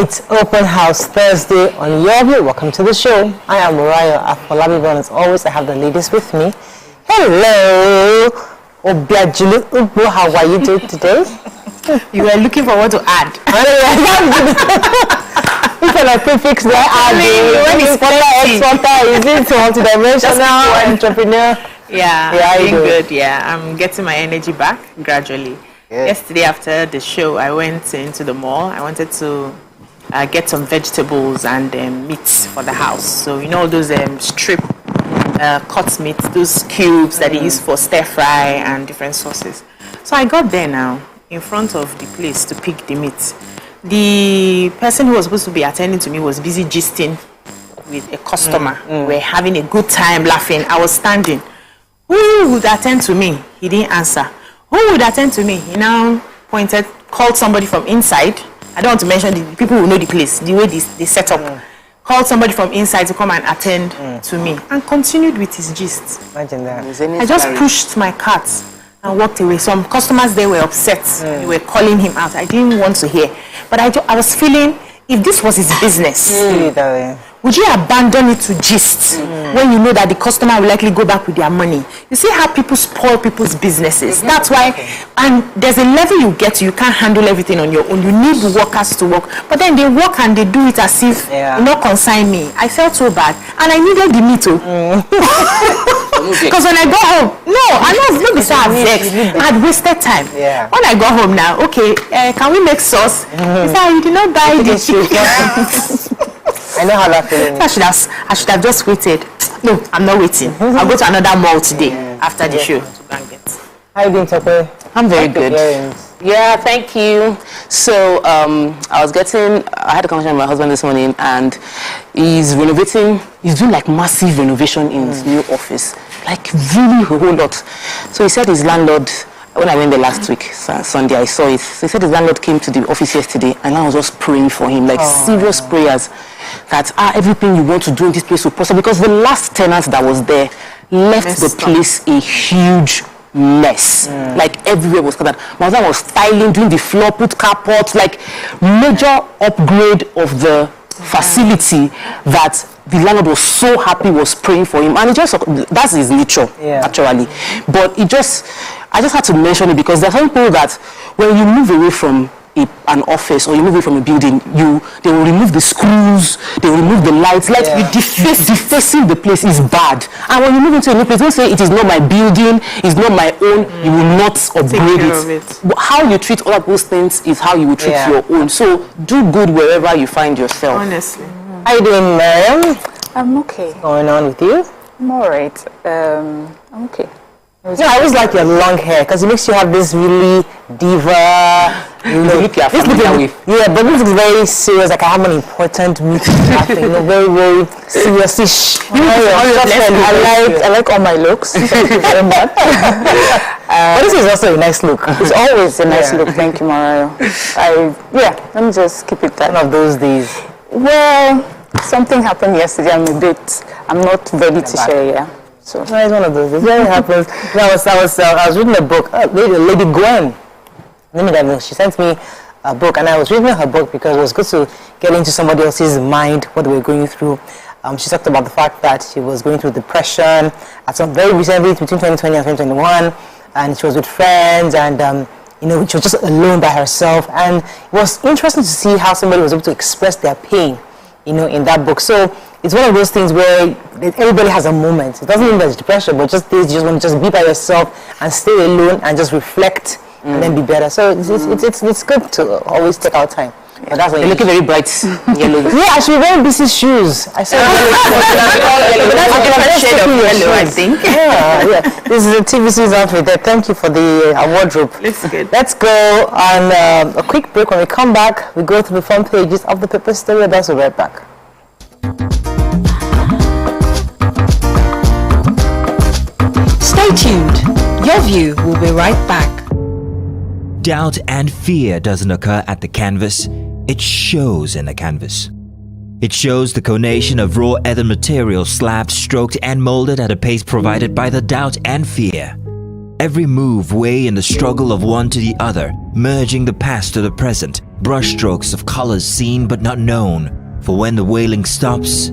It's Open House Thursday on YourView. Welcome to the show. I am Mariah Afolabi, and as always, I have the ladies with me. Hello, Obiajulu Ubu. How are you doing today? You were looking for what to add. It's a prefix there. When it's is it multidimensional entrepreneur? Yeah, doing good. Yeah, I'm getting my energy back gradually. Yeah. Yesterday after the show, I went into the mall. I wanted to get some vegetables and meats for the house. So you know those strip cut meat, those cubes that they use for stir fry and different sauces. So I got there now in front of the place to pick the meat. The person who was supposed to be attending to me was busy gisting with a customer. We're having a good time laughing. I was standing. Who would attend to me? He didn't answer. Who would attend to me? He now called somebody from inside. I don't want to mention the people who know the place, the way they set up. Called somebody from inside to come and attend to me and continued with his gist. Imagine that. I just pushed my cart and walked away. Some customers there were upset. They were calling him out. I didn't want to hear. But I was feeling, if this was his business, would you abandon it to gist when you know that the customer will likely go back with their money? You see how people spoil people's businesses. That's why, and there's a level you get to, you can't handle everything on your own. You need workers to work. But then they work and they do it as if, not consign me. I felt so bad. And I needed the meat too. Because when I got home, I had wasted time. When I got home now, can we make sauce? He said, you did not buy the chicken. I know how that feeling is. I should have just waited. No, I'm not waiting. I'll go to another mall today after the show to go and get. How are you doing, Tope? I'm very good. Yeah, thank you. So I had a conversation with my husband this morning, and he's renovating. He's doing like massive renovation in his new office, like really a whole lot. So he said his landlord, when I went there last week, Sunday, I saw it. So he said his landlord came to the office yesterday, and I was just praying for him, like serious prayers, that everything you want to do in this place will prosper. Because the last tenant that was there left the place a huge mess. Like everywhere was covered. My husband was tiling, doing the floor, put carport, like major upgrade of the facility that the landlord was so happy, was praying for him. And that's his nature, actually. But I just had to mention it because there are some people that when you move away from an office or you move away from a building, they will remove the screws, they will remove the lights, defacing the place is bad. And when you move into a new place, don't say it is not my building, it's not my own, you will not upgrade it. But how you treat other people's things is how you will treat your own. So do good wherever you find yourself. Honestly. How you doing, Miriam? I'm okay. What's going on with you? I'm alright. I'm okay. I always like your long hair because it makes you have this really diva. But this is very serious. Like I have an important meeting happening. Very, very serious-ish. I like all my looks. Thank you very much. But this is also a nice look. It's always a nice look. Thank you, Mariah. Let me just keep it that. One of those days. Well, something happened yesterday. I'm not ready to share. So it's one of those. It really happens. I was reading a book. Lady Gwen. She sent me a book, and I was reading her book because it was good to get into somebody else's mind what they were going through. She talked about the fact that she was going through depression at some very recently between 2020 and 2021, and she was with friends, and she was just alone by herself. And it was interesting to see how somebody was able to express their pain, in that book. So it's one of those things where everybody has a moment. It doesn't mean there's depression, but just days you just want to just be by yourself and stay alone and just reflect and then be better. So it's good to always take our time. But that's you're looking very bright yellow. I should wear busy shoes. I saw yellow, I think. This is a TVC's outfit there. Thank you for the wardrobe. Looks good. Let's go on a quick break. When we come back, we go through the front pages of the paper story. That's right back. Stay tuned. Your View will be right back. Doubt and fear doesn't occur at the canvas, it shows in the canvas. It shows the conation of raw earthen material slabbed, stroked and molded at a pace provided by the doubt and fear. Every move way in the struggle of one to the other, merging the past to the present, brushstrokes of colors seen but not known, for when the wailing stops,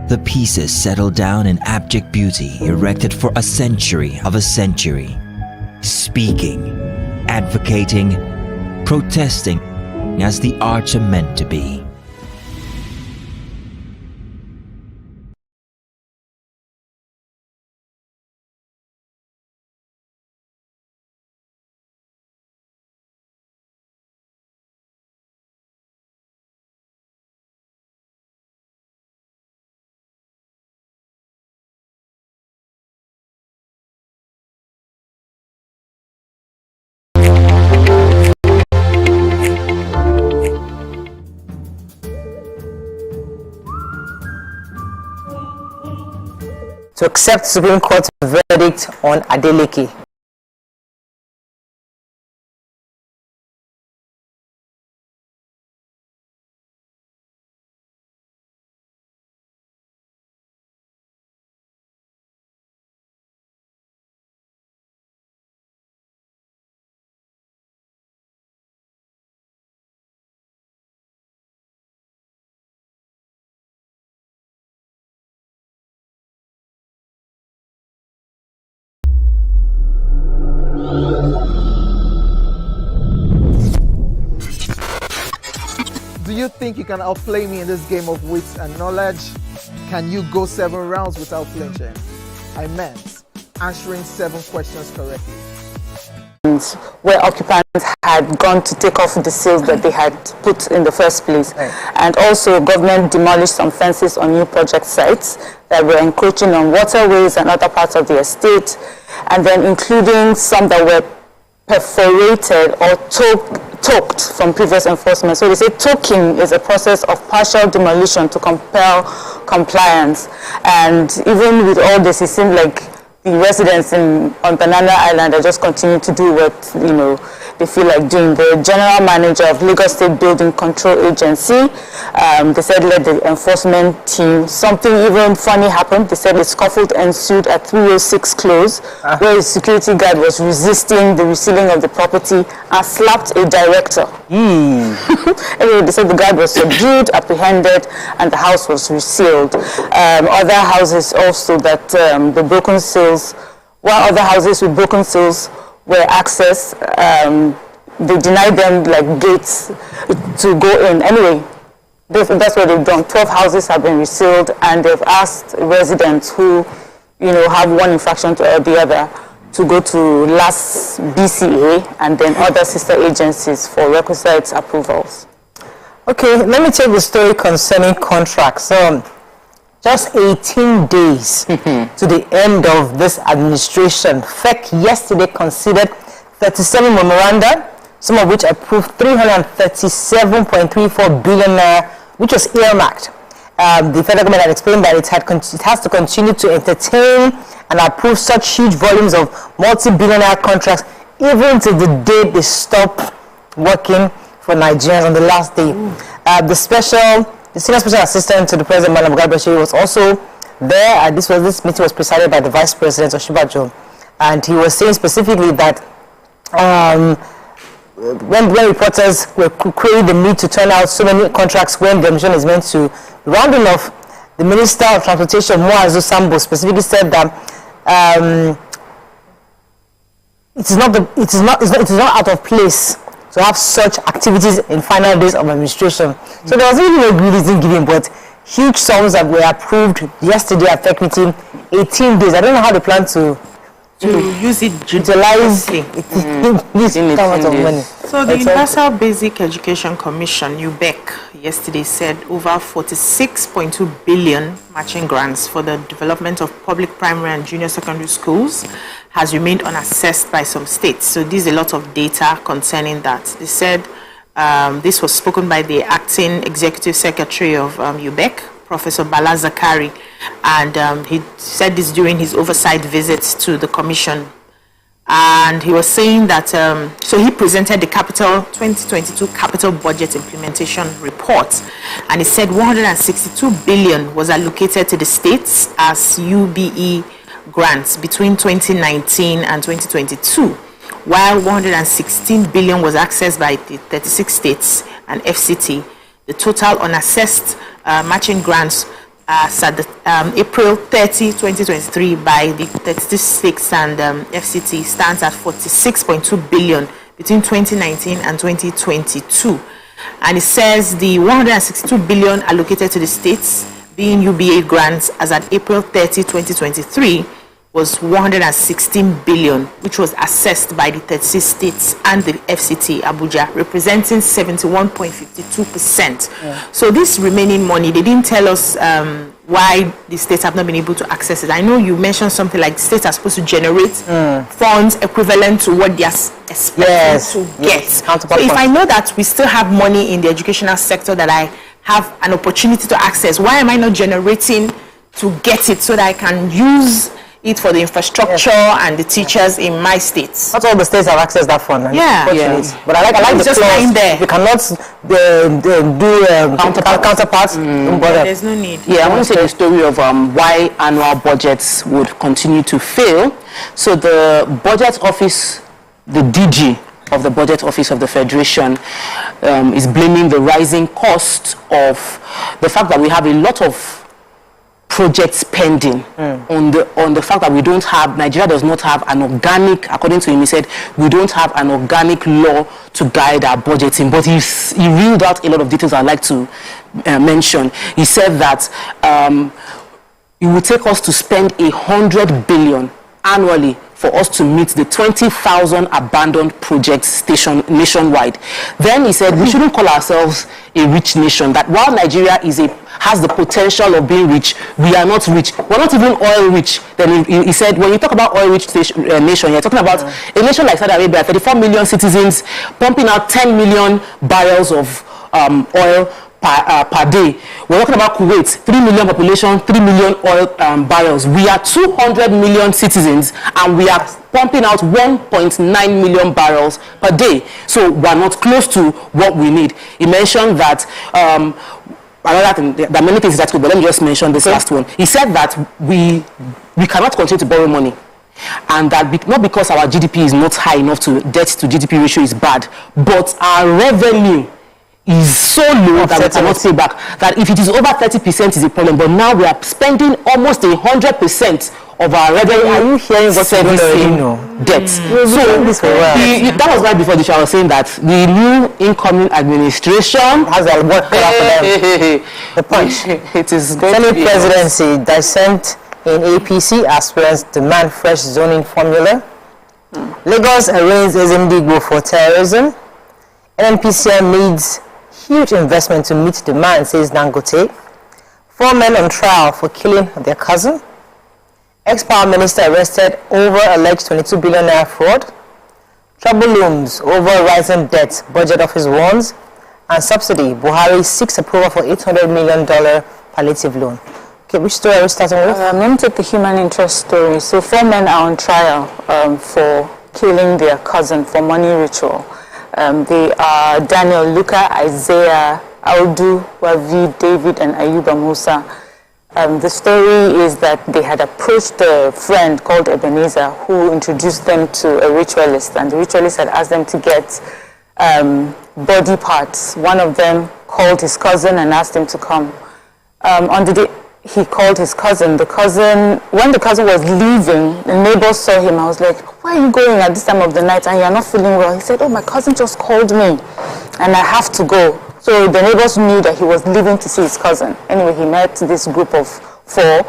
the pieces settle down in abject beauty erected for a century of a century, speaking, advocating, protesting as the arts are meant to be. To accept Supreme Court's verdict on Adeleke. Do you think you can outplay me in this game of wits and knowledge? Can you go 7 rounds without flinching? I meant answering 7 questions correctly. Where occupants had gone to take off the seals that they had put in the first place. Right. And also government demolished some fences on new project sites that were encroaching on waterways and other parts of the estate, and then including some that were perforated or toked from previous enforcement. So they say toking is a process of partial demolition to compel compliance. And even with all this, it seemed like the residents on Banana Island are just continuing to do what they feel like doing. The general manager of Lagos State Building Control Agency, they said led the enforcement team. Something even funny happened. They said a scuffle ensued at 306 Close, where a security guard was resisting the resealing of the property and slapped a director. Anyway, they said the guard was subdued, apprehended, and the house was resealed. Other houses also that the broken seals, while other houses with broken seals were accessed, they denied them like gates to go in. Anyway, that's what they've done. 12 houses have been resealed, and they've asked residents who, have one infraction to the other to go to last BCA and then other sister agencies for requisite approvals. Okay, let me take the story concerning contracts. So, just 18 days to the end of this administration, FEC yesterday considered 37 memoranda, some of which approved 337.34 billion naira, which was earmarked. The federal government had explained that it has to continue to entertain and approve such huge volumes of multi-billion-naira contracts even till the day they stop working for Nigerians on the last day. The senior special assistant to the president, Madam Bashir, was also there. This meeting was presided by the vice president, Oshibajo, and he was saying specifically that when reporters were querying the need to turn out so many contracts when the mission is meant to round enough, the Minister of Transportation, Muazu Sambo, specifically said that it is not out of place to have such activities in final days of administration. So there was really no good reason given, but huge sums that were approved yesterday at FEC meeting, 18 days. I don't know how they plan to use it utilize this amount of money. So the Universal Basic Education Commission, UBEC, yesterday said over 46.2 billion matching grants for the development of public primary and junior secondary schools has remained unassessed by some states. So there's a lot of data concerning that. They said this was spoken by the acting executive secretary of UBEC, Professor Bala Zakari, and he said this during his oversight visits to the commission. And he was saying that, so he presented the 2022 Capital Budget Implementation Report, and he said 162 billion was allocated to the states as UBE grants between 2019 and 2022, while 116 billion was accessed by the 36 states and FCT. The total unassessed matching grants as at April 30, 2023 by the 36 states and FCT stands at 46.2 billion between 2019 and 2022. And it says the 162 billion allocated to the states, being UBA grants as at April 30, 2023, was 116 billion, which was assessed by the 36 states and the FCT Abuja, representing 71.52%. So this remaining money, they didn't tell us why the states have not been able to access it. I know you mentioned something like the states are supposed to generate funds equivalent to what they are expected to get. So if I know that we still have money in the educational sector that I have an opportunity to access, why am I not generating to get it so that I can use it for the infrastructure and the teachers in my states? Not all the states have accessed that fund. But I like the just clause. there. We cannot do counterparts. There's no need. I want to say the story of why annual budgets would continue to fail. So the budget office, the DG of the budget office of the Federation is blaming the rising cost of the fact that we have a lot of projects pending on the fact that we don't have, Nigeria does not have an organic, according to him, he said, we don't have an organic law to guide our budgeting. But he reeled out a lot of details I'd like to mention. He said that it will take us to spend 100 billion annually for us to meet the 20,000 abandoned projects stationed nationwide. Then he said we shouldn't call ourselves a rich nation, that while Nigeria has the potential of being rich, we are not rich. We're not even oil rich. Then he said when you talk about oil rich nation, you're talking about a nation like Saudi Arabia, 34 million citizens pumping out 10 million barrels of oil per day. We're talking about Kuwait, 3 million population, 3 million oil barrels. We are 200 million citizens and we are pumping out 1.9 million barrels per day. So we're not close to what we need. He mentioned that another thing, there are many things that could, but let me just mention this last one. He said that we cannot continue to borrow money. And that not because our GDP is not high enough to debt to GDP ratio is bad, but our revenue is so low that we cannot pay back. That if it is over 30% is a problem, but now we are spending almost 100% of our revenue. Are you hearing what servicing debt? So that was right before the show. I was saying that the new incoming administration has a work for them. The punch. It is going Senate to be presidency, dissent in APC aspirants demand fresh zoning formula. Lagos arraigns Ezimdigbo for terrorism. NNPCL needs huge investment to meet demand, says Dangote. 4 men on trial for killing their cousin. Ex-power minister arrested over alleged 22 billion naira fraud. Trouble looms over rising debt, budget office warns. And subsidy, Buhari seeks approval for $800 million palliative loan. Okay, which story are we starting with? I'm going to take the human interest story. So 4 men are on trial for killing their cousin for money ritual. They are Daniel Luka, Isaiah, Audu, Wavi, David, and Ayuba Musa. The story is that they had approached a friend called Ebenezer who introduced them to a ritualist, and the ritualist had asked them to get body parts. One of them called his cousin and asked him to come. On the day he called his cousin, when the cousin was leaving, the neighbors saw him. I was like, why are you going at this time of the night and you're not feeling well? He said, oh, my cousin just called me and I have to go. So the neighbors knew that he was leaving to see his cousin. Anyway, he met this group of 4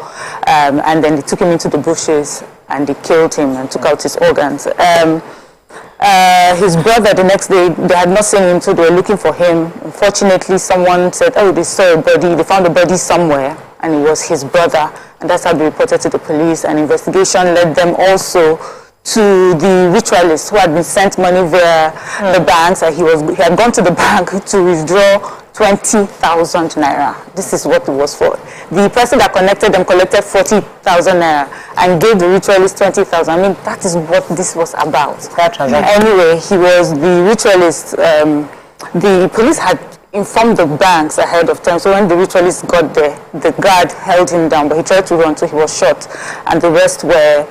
and then they took him into the bushes and they killed him and took out his organs. His brother, the next day, they had not seen him, so they were looking for him. Unfortunately, someone said, oh, they saw a body, they found a body somewhere, and it was his brother, and that's how they reported to the police. An investigation led them also to the ritualist who had been sent money via the banks, and he had gone to the bank to withdraw 20,000 naira. This is what it was for. The person that connected them collected 40,000 naira and gave the ritualist 20,000. I mean, that is what this was about. Anyway, he was the ritualist. The police had informed the banks ahead of time, so when the ritualist got there, the guard held him down, but he tried to run, so he was shot, and the rest were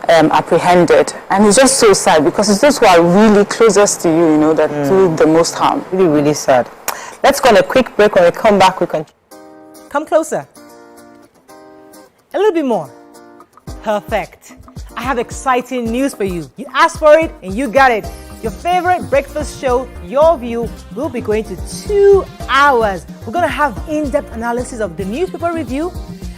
apprehended. And it's just so sad because it's those who are really closest to you, you know, that do the most harm. Really, really sad. Let's go on a quick break. When we come back, we continue. Come closer. A little bit more. Perfect. I have exciting news for you. You asked for it and you got it. Your favorite breakfast show, Your View, will be going to 2 hours. We're going to have in-depth analysis of the newspaper review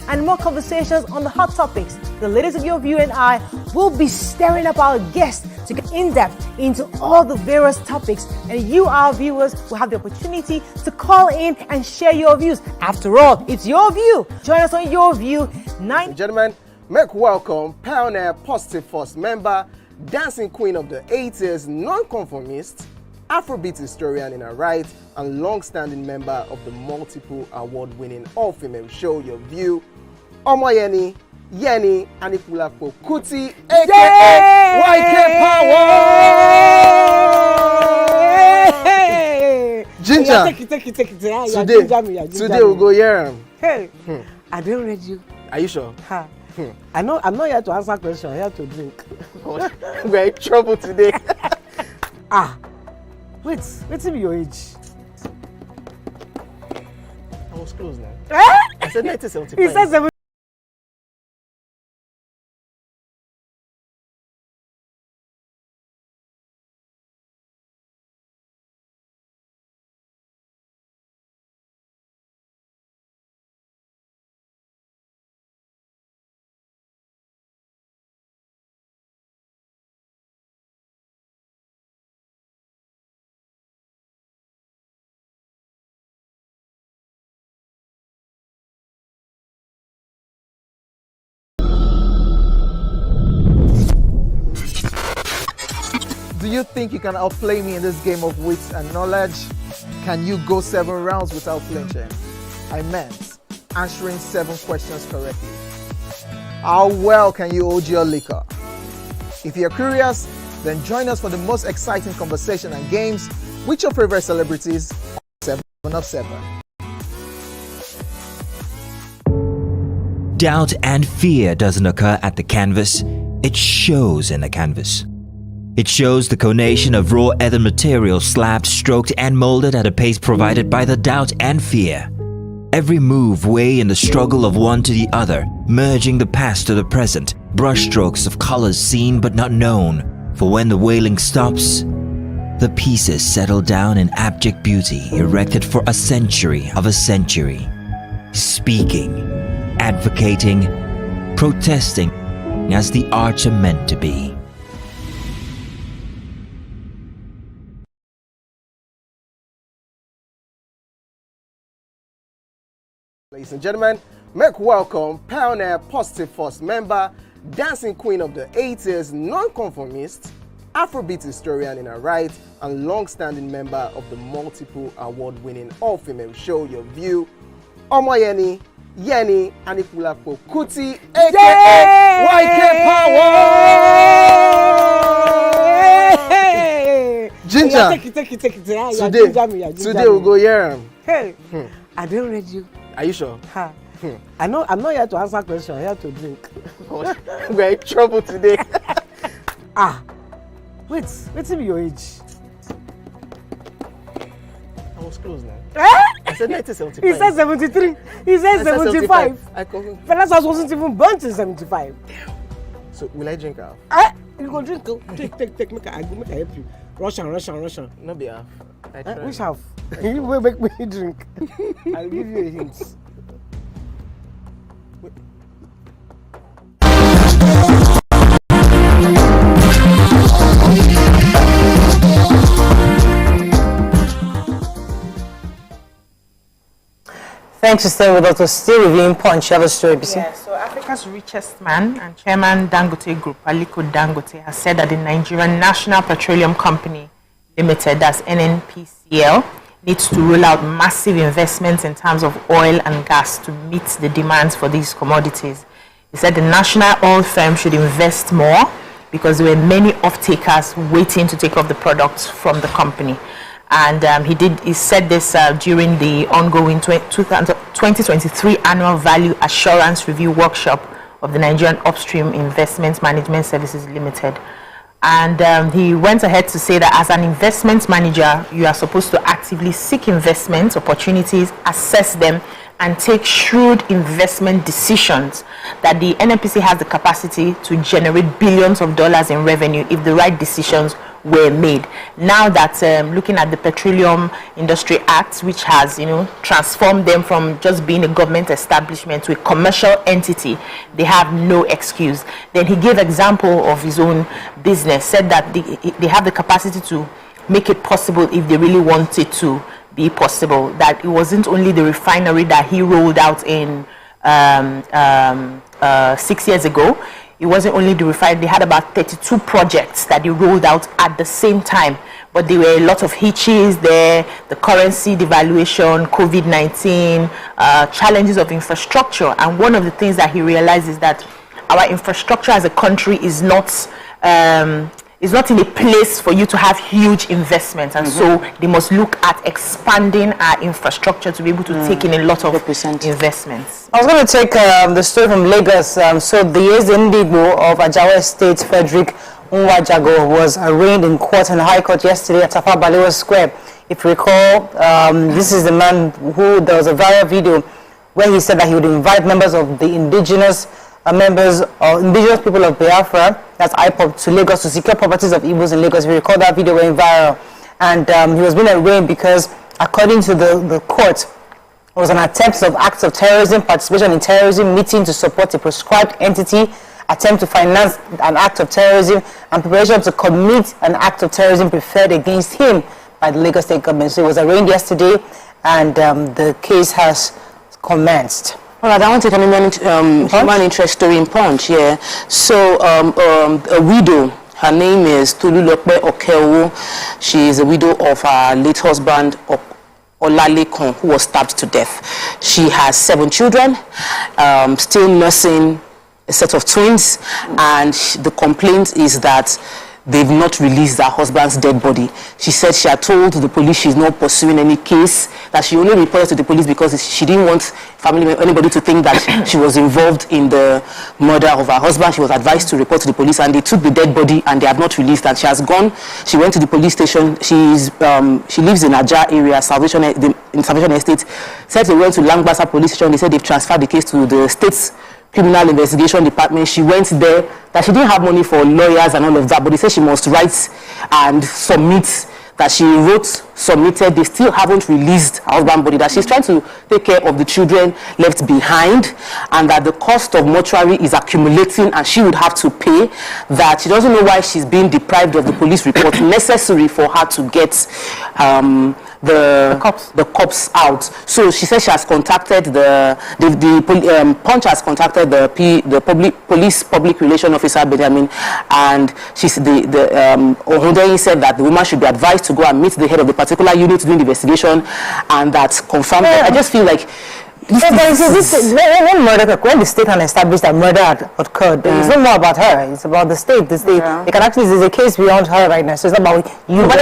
and more conversations on the hot topics. The ladies of Your View and I will be stirring up our guests to get in-depth into all the various topics, and you, our viewers, will have the opportunity to call in and share your views. After all, it's your view. Join us on Your View 9. Gentlemen, make welcome pioneer Positive Force member, dancing queen of the 80s, non-conformist, Afrobeat historian in her right, and long-standing member of the multiple award-winning all-female show Your View, Omoyeni Yeni Anikulapo Kuti, aka YK Power! Ginger, today we'll go here. Hey, I don't read you. Are you sure? Ha. I'm not here to answer questions, I'm here to drink. We're in trouble today. Wait till your age. I was close now. Eh? I said 1975. He said 70. Do you think you can outplay me in this game of wits and knowledge? Can you go 7 rounds without flinching? I meant answering 7 questions correctly. How well can you hold your liquor? If you're curious, then join us for the most exciting conversation and games with your favorite celebrities on 7 of 7. Doubt and fear doesn't occur at the canvas, it shows in the canvas. It shows the conation of raw earthen material slabbed, stroked and molded at a pace provided by the doubt and fear. Every move way in the struggle of one to the other, merging the past to the present, brushstrokes of colors seen but not known. For when the wailing stops, the pieces settle down in abject beauty erected for a century of a century. Speaking, advocating, protesting as the arts are meant to be. Ladies and gentlemen, make welcome pioneer Positive Force member, dancing queen of the 80s, non-conformist, Afrobeat historian in her right, and long-standing member of the multiple award-winning all-female show Your View, Omoyeni Yeni Anikulapo Kuti, aka YK Power! Ginger, today we'll go here. Hey, I don't read you. Are you sure? Ha. I'm not here to answer questions, I'm here to drink. We're in trouble today. Wait till your age. I was close now. Eh? I said 1975. He said 73. He said 75. Fellas wasn't even born in 75. So will I drink half? You go drink. Take. Make I help you. Russian. No be half. Which half? You will make me drink. I'll give you a hint. Thanks for staying with us. We're still reviewing Punch. You have a story, BC? Yeah, so Africa's richest man and chairman Dangote Group, Aliko Dangote, has said that the Nigerian National Petroleum Company Limited, that's NNPCL, needs to roll out massive investments in terms of oil and gas to meet the demands for these commodities. He said the national oil firm should invest more because there were many off-takers waiting to take off the products from the company. And he said this during the ongoing 2023 Annual Value Assurance Review Workshop of the Nigerian Upstream Investment Management Services Limited. And he went ahead to say that as an investment manager, you are supposed to actively seek investment opportunities, assess them, and take shrewd investment decisions, that the NNPC has the capacity to generate billions of dollars in revenue if the right decisions were made. Now that looking at the Petroleum Industry Act, which has transformed them from just being a government establishment to a commercial entity, they have no excuse. Then he gave example of his own business, said that they have the capacity to make it possible if they really wanted to be possible, that it wasn't only the refinery that he rolled out in 6 years ago. It wasn't only the refinery. They had about 32 projects that they rolled out at the same time, but there were a lot of hitches there, the currency devaluation, COVID-19, challenges of infrastructure. And one of the things that he realized is that our infrastructure as a country is not in a place for you to have huge investments, and so they must look at expanding our infrastructure to be able to take in a lot of investments. I was going to take the story from Lagos. So the Ezendigbo of Ajawa Estate, Frederick Nwajago, was arraigned in court in the High Court yesterday at Tafawa Balewa Square. If you recall, this is the man who, there was a viral video where he said that he would invite members of the indigenous indigenous people of Biafra, that's IPOB, to Lagos to secure properties of Igbos in Lagos. If you recall, that video went viral. And he was being arraigned because, according to the court, it was an attempt of acts of terrorism, participation in terrorism, meeting to support a prescribed entity, attempt to finance an act of terrorism, and preparation to commit an act of terrorism preferred against him by the Lagos State government. So he was arraigned yesterday, and the case has commenced. All right, I want to take a human interest story in Punch, yeah. So, a widow, her name is Tolulope Okewo. She is a widow of her late husband, Olalekon, who was stabbed to death. She has 7 children, still nursing a set of twins, and the complaint is that they've not released her husband's dead body. She said she had told the police she's not pursuing any case, that she only reported to the police because she didn't want anybody to think that she was involved in the murder of her husband. She was advised to report to the police, and they took the dead body and they have not released her. She has gone, she went to the police station. She lives in Aja area, Salvation Estate. Said they went to Langbasa police station. They said they've transferred the case to the state's criminal investigation department. She went there, that she didn't have money for lawyers and all of that, but they said she must write and submit, that she submitted. They still haven't released her husband's body, that she's trying to take care of the children left behind, and that the cost of mortuary is accumulating and she would have to pay, that she doesn't know why she's being deprived of the police report necessary for her to get the cops out. So she says she has contacted Punch has contacted the public relation officer, Benjamin, and Ohundeyin said that the woman should be advised to go and meet the head of the particular unit doing the investigation, and that confirmed that. I just feel like when the state can establish that murder had occurred, it's not more about her, it's about the state. They can actually, there's a case beyond her right now, so it's not about you. But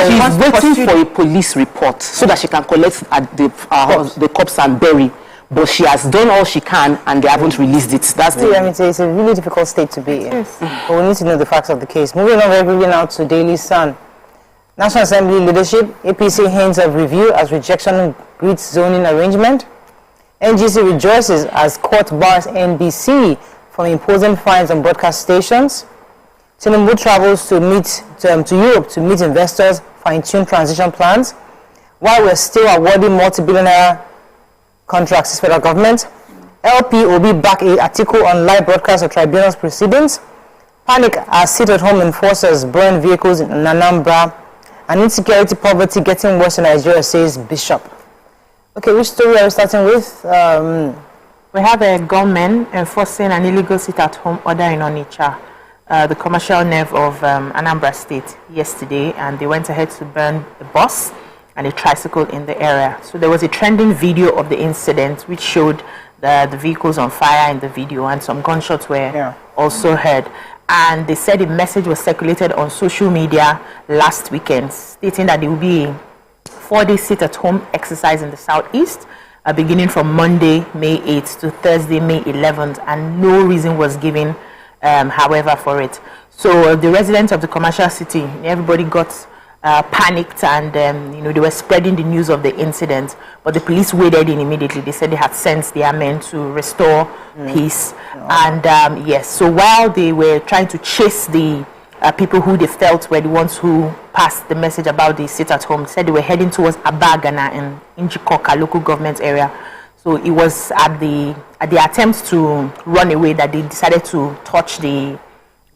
she's waiting for a police report so that she can collect the corpse and bury. But she has done all she can and they haven't released it. That's it's a really difficult state to be in. But we need to know the facts of the case. Moving on very quickly now to Daily Sun. National Assembly leadership, APC hints of review as rejection greets zoning arrangement. NGC rejoices as court bars NBC from imposing fines on broadcast stations. Tinubu travels to Europe to meet investors, fine-tune transition plans. While we're still awarding multi-billionaire contracts to federal government. LP will be back a article on live broadcast of tribunals proceedings. Panic as sit-at-home enforcers burn vehicles in Anambra. And insecurity poverty getting worse in Nigeria, says Bishop. Okay, which story are we starting with? We have a gunman enforcing an illegal sit-at-home order in Onitsha, the commercial nerve of Anambra State, yesterday, and they went ahead to burn the bus and a tricycle in the area. So there was a trending video of the incident which showed the vehicles on fire in the video, and some gunshots were also heard. And they said a message was circulated on social media last weekend stating that there will be a 4-day sit-at-home exercise in the southeast beginning from Monday, May 8th to Thursday, May 11th, and no reason was given, however, for it. So the residents of the commercial city, everybody got panicked, and they were spreading the news of the incident, but the police waded in immediately. They said they had sent their men to restore peace. And yes, so while they were trying to chase the people who they felt were the ones who passed the message about the sit-at-home, said they were heading towards Abagana in Njikoka local government area. So it was at the attempt to run away that they decided to touch the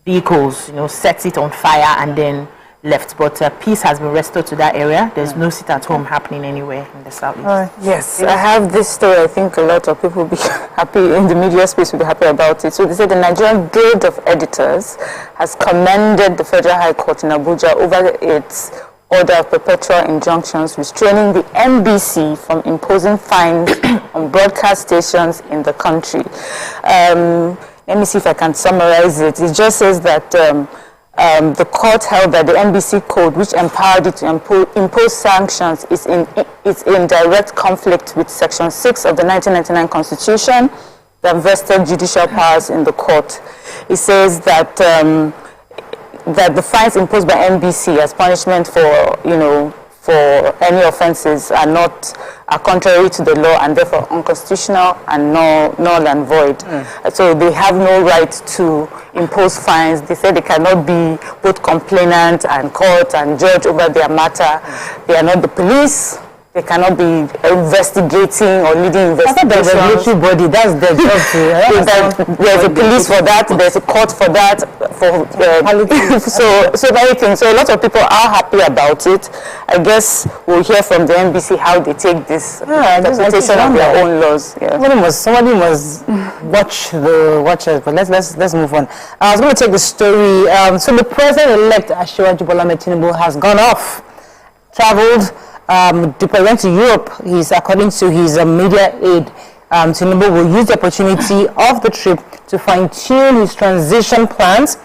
vehicles, set it on fire, and then left. But peace has been restored to that area. There's no sit-at-home happening anywhere in the southeast. Yes, I have this story. I think a lot of people will be happy in the media space, will be happy about it. So they say the Nigerian Guild of Editors has commended the Federal High Court in Abuja over its order of perpetual injunctions restraining the NBC from imposing fines on broadcast stations in the country. Let me see if I can summarize it. It just says that the court held that the NBC code, which empowered it to impose sanctions, is in direct conflict with Section 6 of the 1999 Constitution that vested judicial powers in the court. It says that that the fines imposed by NBC as punishment for any offences are contrary to the law and therefore unconstitutional and null and void. So they have no right to impose fines. They say they cannot be both complainant and court and judge over their matter. They are not the police. They cannot be investigating or leading investigations. There's a regulatory body, that's their job. There's a police for that, there's a court for that, so many things. So a lot of people are happy about it. I guess we'll hear from the NBC how they take this interpretation of their own laws. Yeah. Somebody must watch it, but let's move on. I was going to take the story. So the president-elect Asiwaju Bola Ahmed Tinubu has gone off, traveled. Went to Europe. According to his media aide, Tinubu will use the opportunity of the trip to fine-tune his transition plans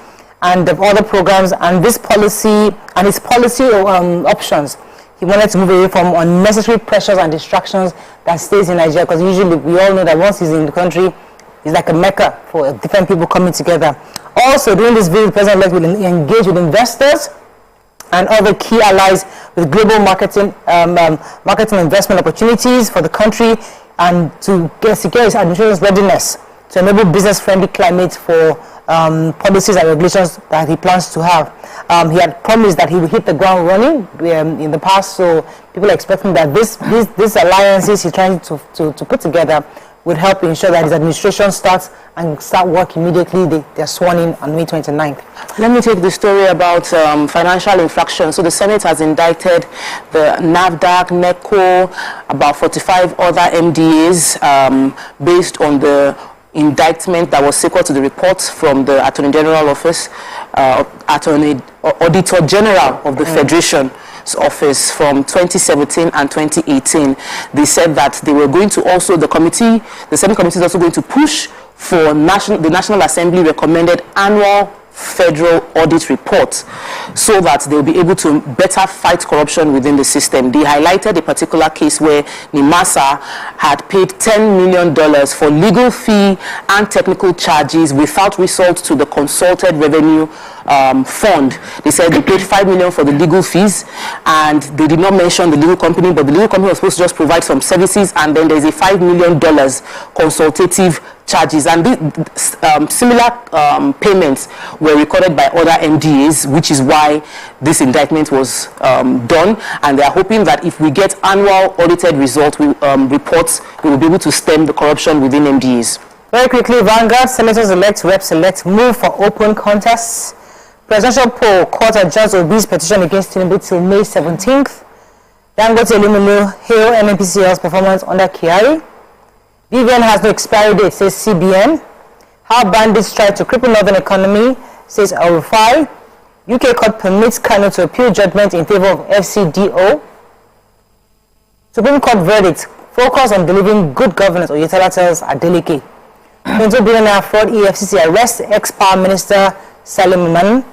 and the other programs and his policy options. He wanted to move away from unnecessary pressures and distractions that stays in Nigeria, because usually we all know that once he's in the country, it's like a mecca for different people coming together. Also, during this visit, the president-elect will engage with investors and other key allies with global marketing investment opportunities for the country, and to secure his administration's readiness to enable business-friendly climate for policies and regulations that he plans to have. He had promised that he will hit the ground running in the past, so people are expecting that these alliances he's trying to put together would help ensure that his administration start work immediately. They're sworn in on May 29th. Let me take the story about financial infractions. So the Senate has indicted the NAFDAC, NECO, about 45 other MDAs based on the indictment that was sequel to the reports from the Attorney General Office, Auditor General of the Federation office from 2017 and 2018. They said that they were going to also, the Senate committee is also going to push for the National Assembly recommended annual federal audit report so that they'll be able to better fight corruption within the system. They highlighted a particular case where NIMASA had paid $10 million for legal fee and technical charges without result to the consulted revenue fund. They said they paid $5 million for the legal fees, and they did not mention the legal company, but the legal company was supposed to just provide some services, and then there's a $5 million consultative charges, and similar payments were recorded by other MDAs, which is why this indictment was done. And they are hoping that if we get annual audited reports, we will be able to stem the corruption within MDAs. Very quickly, Vanguard, senators-elect, reps-elect move for open contests. Presidential poll, court adjourns Obi's petition against Tinubu till May 17th. Dangote Elumelu hail NNPCL's performance under Kyari. BVN has no expiry date, says CBN. How bandits try to cripple northern economy, says Al-Rufai. UK court permits Kano to appeal judgment in favor of FCDO. Supreme Court verdict, focus on delivering good governance, Oyetola tells Adeleke. 20 billionaire fraud, EFCC arrests ex-power minister Salim Oman.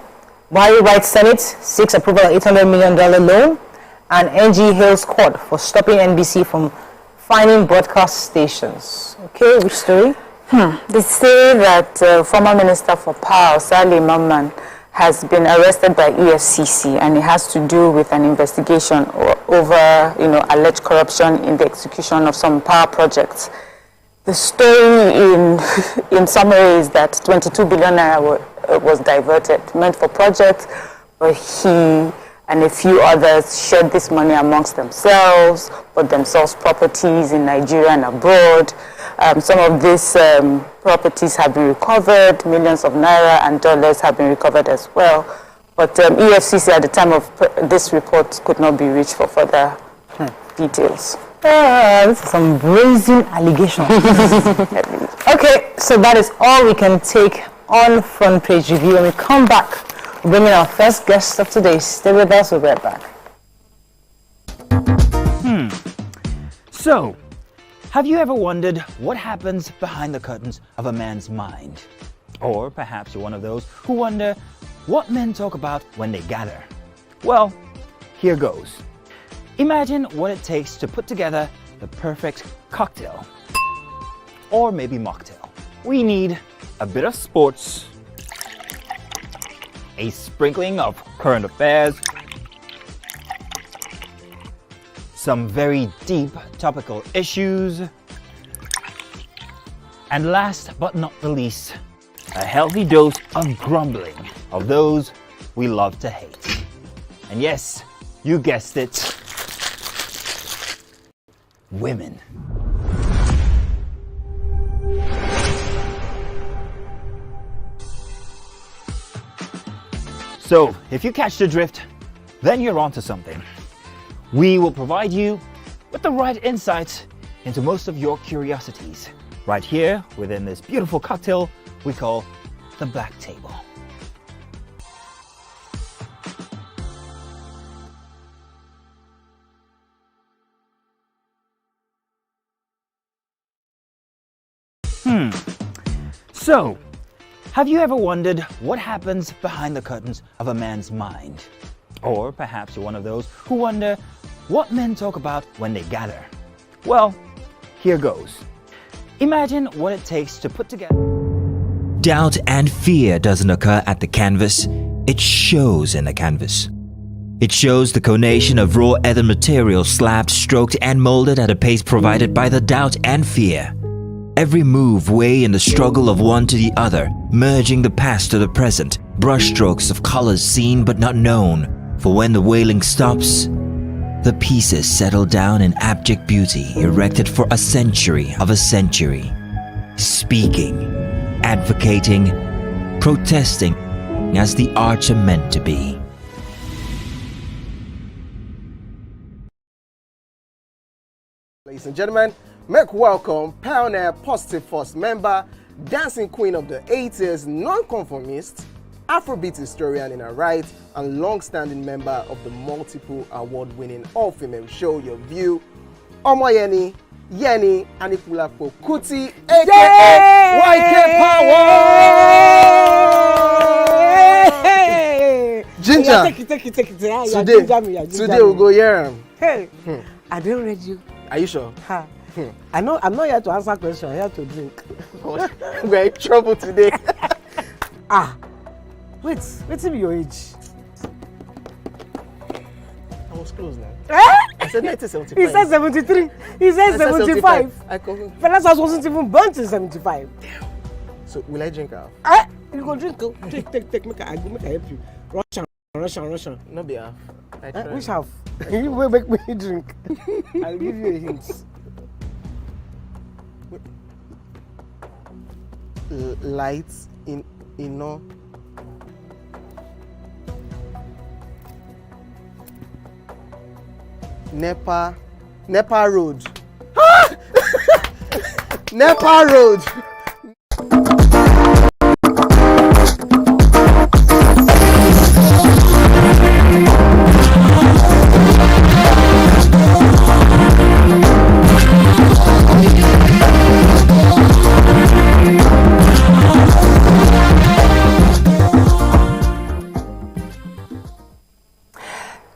Buhari writes Senate, seeks approval of $800 million loan. And NG hails court for stopping NBC from finding broadcast stations. Okay, which story? They say that former Minister for Power, Sali Mamman, has been arrested by EFCC, and it has to do with an investigation over, alleged corruption in the execution of some power projects. The story in summary is that 22 billion naira was diverted, meant for projects, but he and a few others shared this money amongst themselves, bought themselves properties in Nigeria and abroad. Some of these properties have been recovered, millions of naira and dollars have been recovered as well. But EFCC at the time of this report could not be reached for further details. This is some brazen allegations. Okay, so that is all we can take on Front Page Review. When we come back, we'll bring in our first guest of today. Stay with us, we'll be right back. So, have you ever wondered what happens behind the curtains of a man's mind? Or perhaps you're one of those who wonder what men talk about when they gather. Well, here goes. Imagine what it takes to put together the perfect cocktail. Or maybe mocktail. We need a bit of sports, a sprinkling of current affairs, some very deep topical issues, and last but not the least, a healthy dose of grumbling of those we love to hate. And yes, you guessed it, women. So, if you catch the drift, then you're onto something. We will provide you with the right insights into most of your curiosities, right here within this beautiful cocktail we call the Black Table. So, have you ever wondered what happens behind the curtains of a man's mind? Or perhaps you're one of those who wonder what men talk about when they gather. Well, here goes. Imagine what it takes to put together. Doubt and fear doesn't occur at the canvas, it shows in the canvas. It shows the conation of raw earthen material slabbed, stroked and molded at a pace provided by the doubt and fear. Every move way in the struggle of one to the other, merging the past to the present, brushstrokes of colors seen but not known. For when the wailing stops, the pieces settle down in abject beauty erected for a century of a century. Speaking, advocating, protesting as the arts are meant to be. Ladies and gentlemen, make welcome pioneer Positive Force member, dancing queen of the 80s, non-conformist, Afrobeat historian in her right, and long-standing member of the multiple award-winning all-female show Your View, Omoyeni Yeni Anikulapo Kuti, aka YK Power! Ginger! Yeah, take it. Today we'll go here. Hey, I didn't read you. Are you sure? Ha. I'm not here to answer questions, I'm here to drink. We're in trouble today. Wait till your age. I was close now. I said 1975. He said 73. He said 75. Fellas wasn't even born till 75. So will I drink half? You go drink. Take. Make I help you. Russian. No be half. Which half? You will make me drink. I'll give you a hint. Lights in no. Nepa Road. Nepa Road.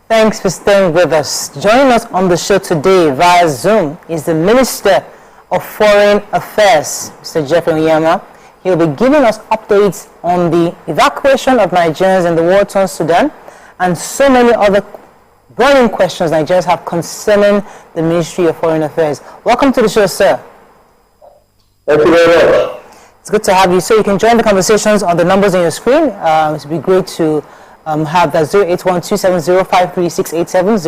Thank Thanks for staying with us. Joining us on the show today via Zoom is the Minister of Foreign Affairs, Mr. Jeffrey Onyema. He'll be giving us updates on the evacuation of Nigerians in the war-torn Sudan and so many other burning questions Nigerians have concerning the Ministry of Foreign Affairs. Welcome to the show, sir. Thank you very much. It's good to have you. So you can join the conversations on the numbers on your screen. It would be great to have that 08127053687,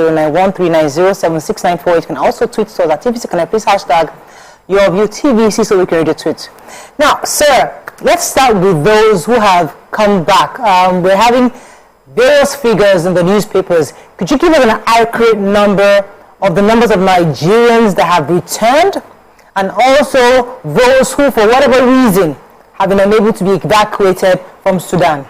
09139076948. You can also tweet to us at TVC Connect. Please hashtag YourViewTVC so we can read your tweet. Now, sir, let's start with those who have come back. We're having various figures in the newspapers. Could you give us an accurate number of the numbers of Nigerians that have returned, and also those who, for whatever reason, have been unable to be evacuated from Sudan?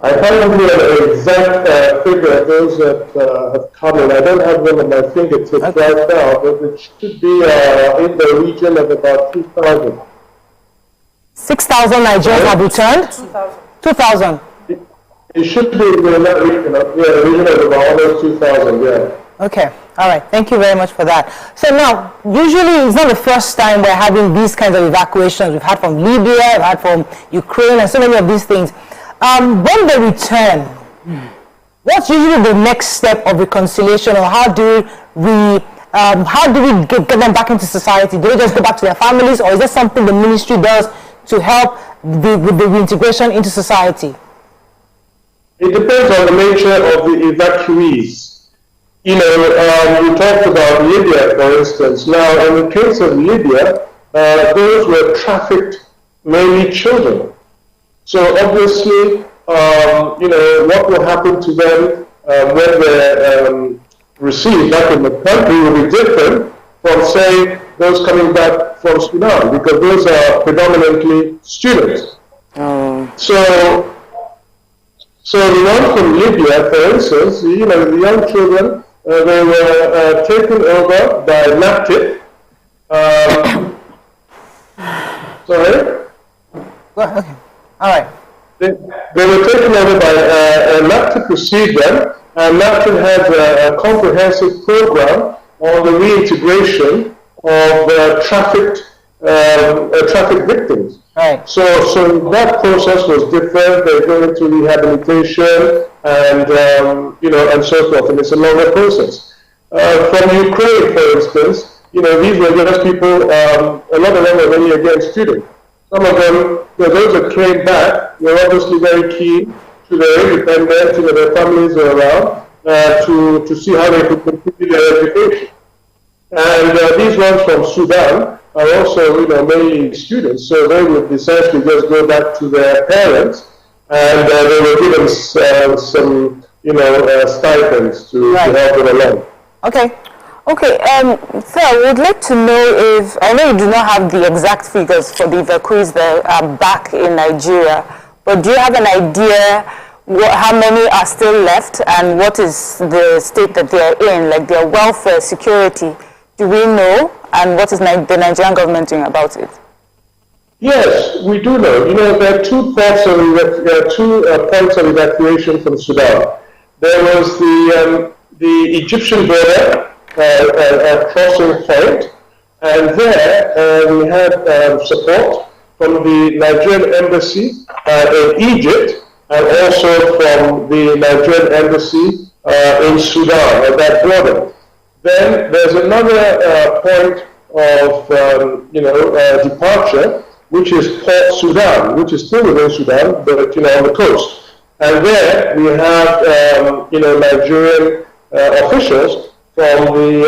I can't give you an exact figure of those that have come in. I don't have them at my fingertips right now, but it should be in the region of about 2,000. 6,000 Nigerians have returned? 2,000. It should be in that region, the region of about almost 2,000, yeah. Okay, all right. Thank you very much for that. So now, usually it's not the first time we're having these kinds of evacuations. We've had from Libya, we've had from Ukraine, and so many of these things. When they return, what's usually the next step of reconciliation, or how do we get them back into society? Do they just go back to their families, or is there something the ministry does to help with the reintegration into society? It depends on the nature of the evacuees. You know, we talked about Libya, for instance. Now, in the case of Libya, those were trafficked, mainly children. So obviously, you know, what will happen to them when they're received back in the country will be different from, say, those coming back from Sudan, because those are predominantly students. So the ones from Libya, for instance, you know, the young children, they were taken over by NAPTIP. Sorry? Okay. All right. They were taken over by NAPTIP received them, and NAPTIP has a comprehensive program on the reintegration of trafficked victims. Right. So that process was different. They go into rehabilitation and you know, and so forth, and it's a longer process. From Ukraine, for instance, you know, these were just people. A lot of them were really against students. Some of them, you know, those that came back, were obviously very keen to their independence, you know, their families are around, to see how they could continue their education. And these ones from Sudan are also, you know, mainly students, so they would essentially just go back to their parents, and they were given some, you know, stipends to help them along. Okay. Okay, so I would like to know if, I know you do not have the exact figures for the evacuees that are back in Nigeria, but do you have an idea how many are still left, and what is the state that they are in, like their welfare, security? Do we know, and what is the Nigerian government doing about it? Yes, we do know. You know, there are two points of evacuation from Sudan. There was the Egyptian border crossing point, and there we had support from the Nigerian embassy in Egypt, and also from the Nigerian embassy in Sudan at that border. Then there's another point of departure, which is Port Sudan, which is still within Sudan, but you know, on the coast. And there we have Nigerian officials from the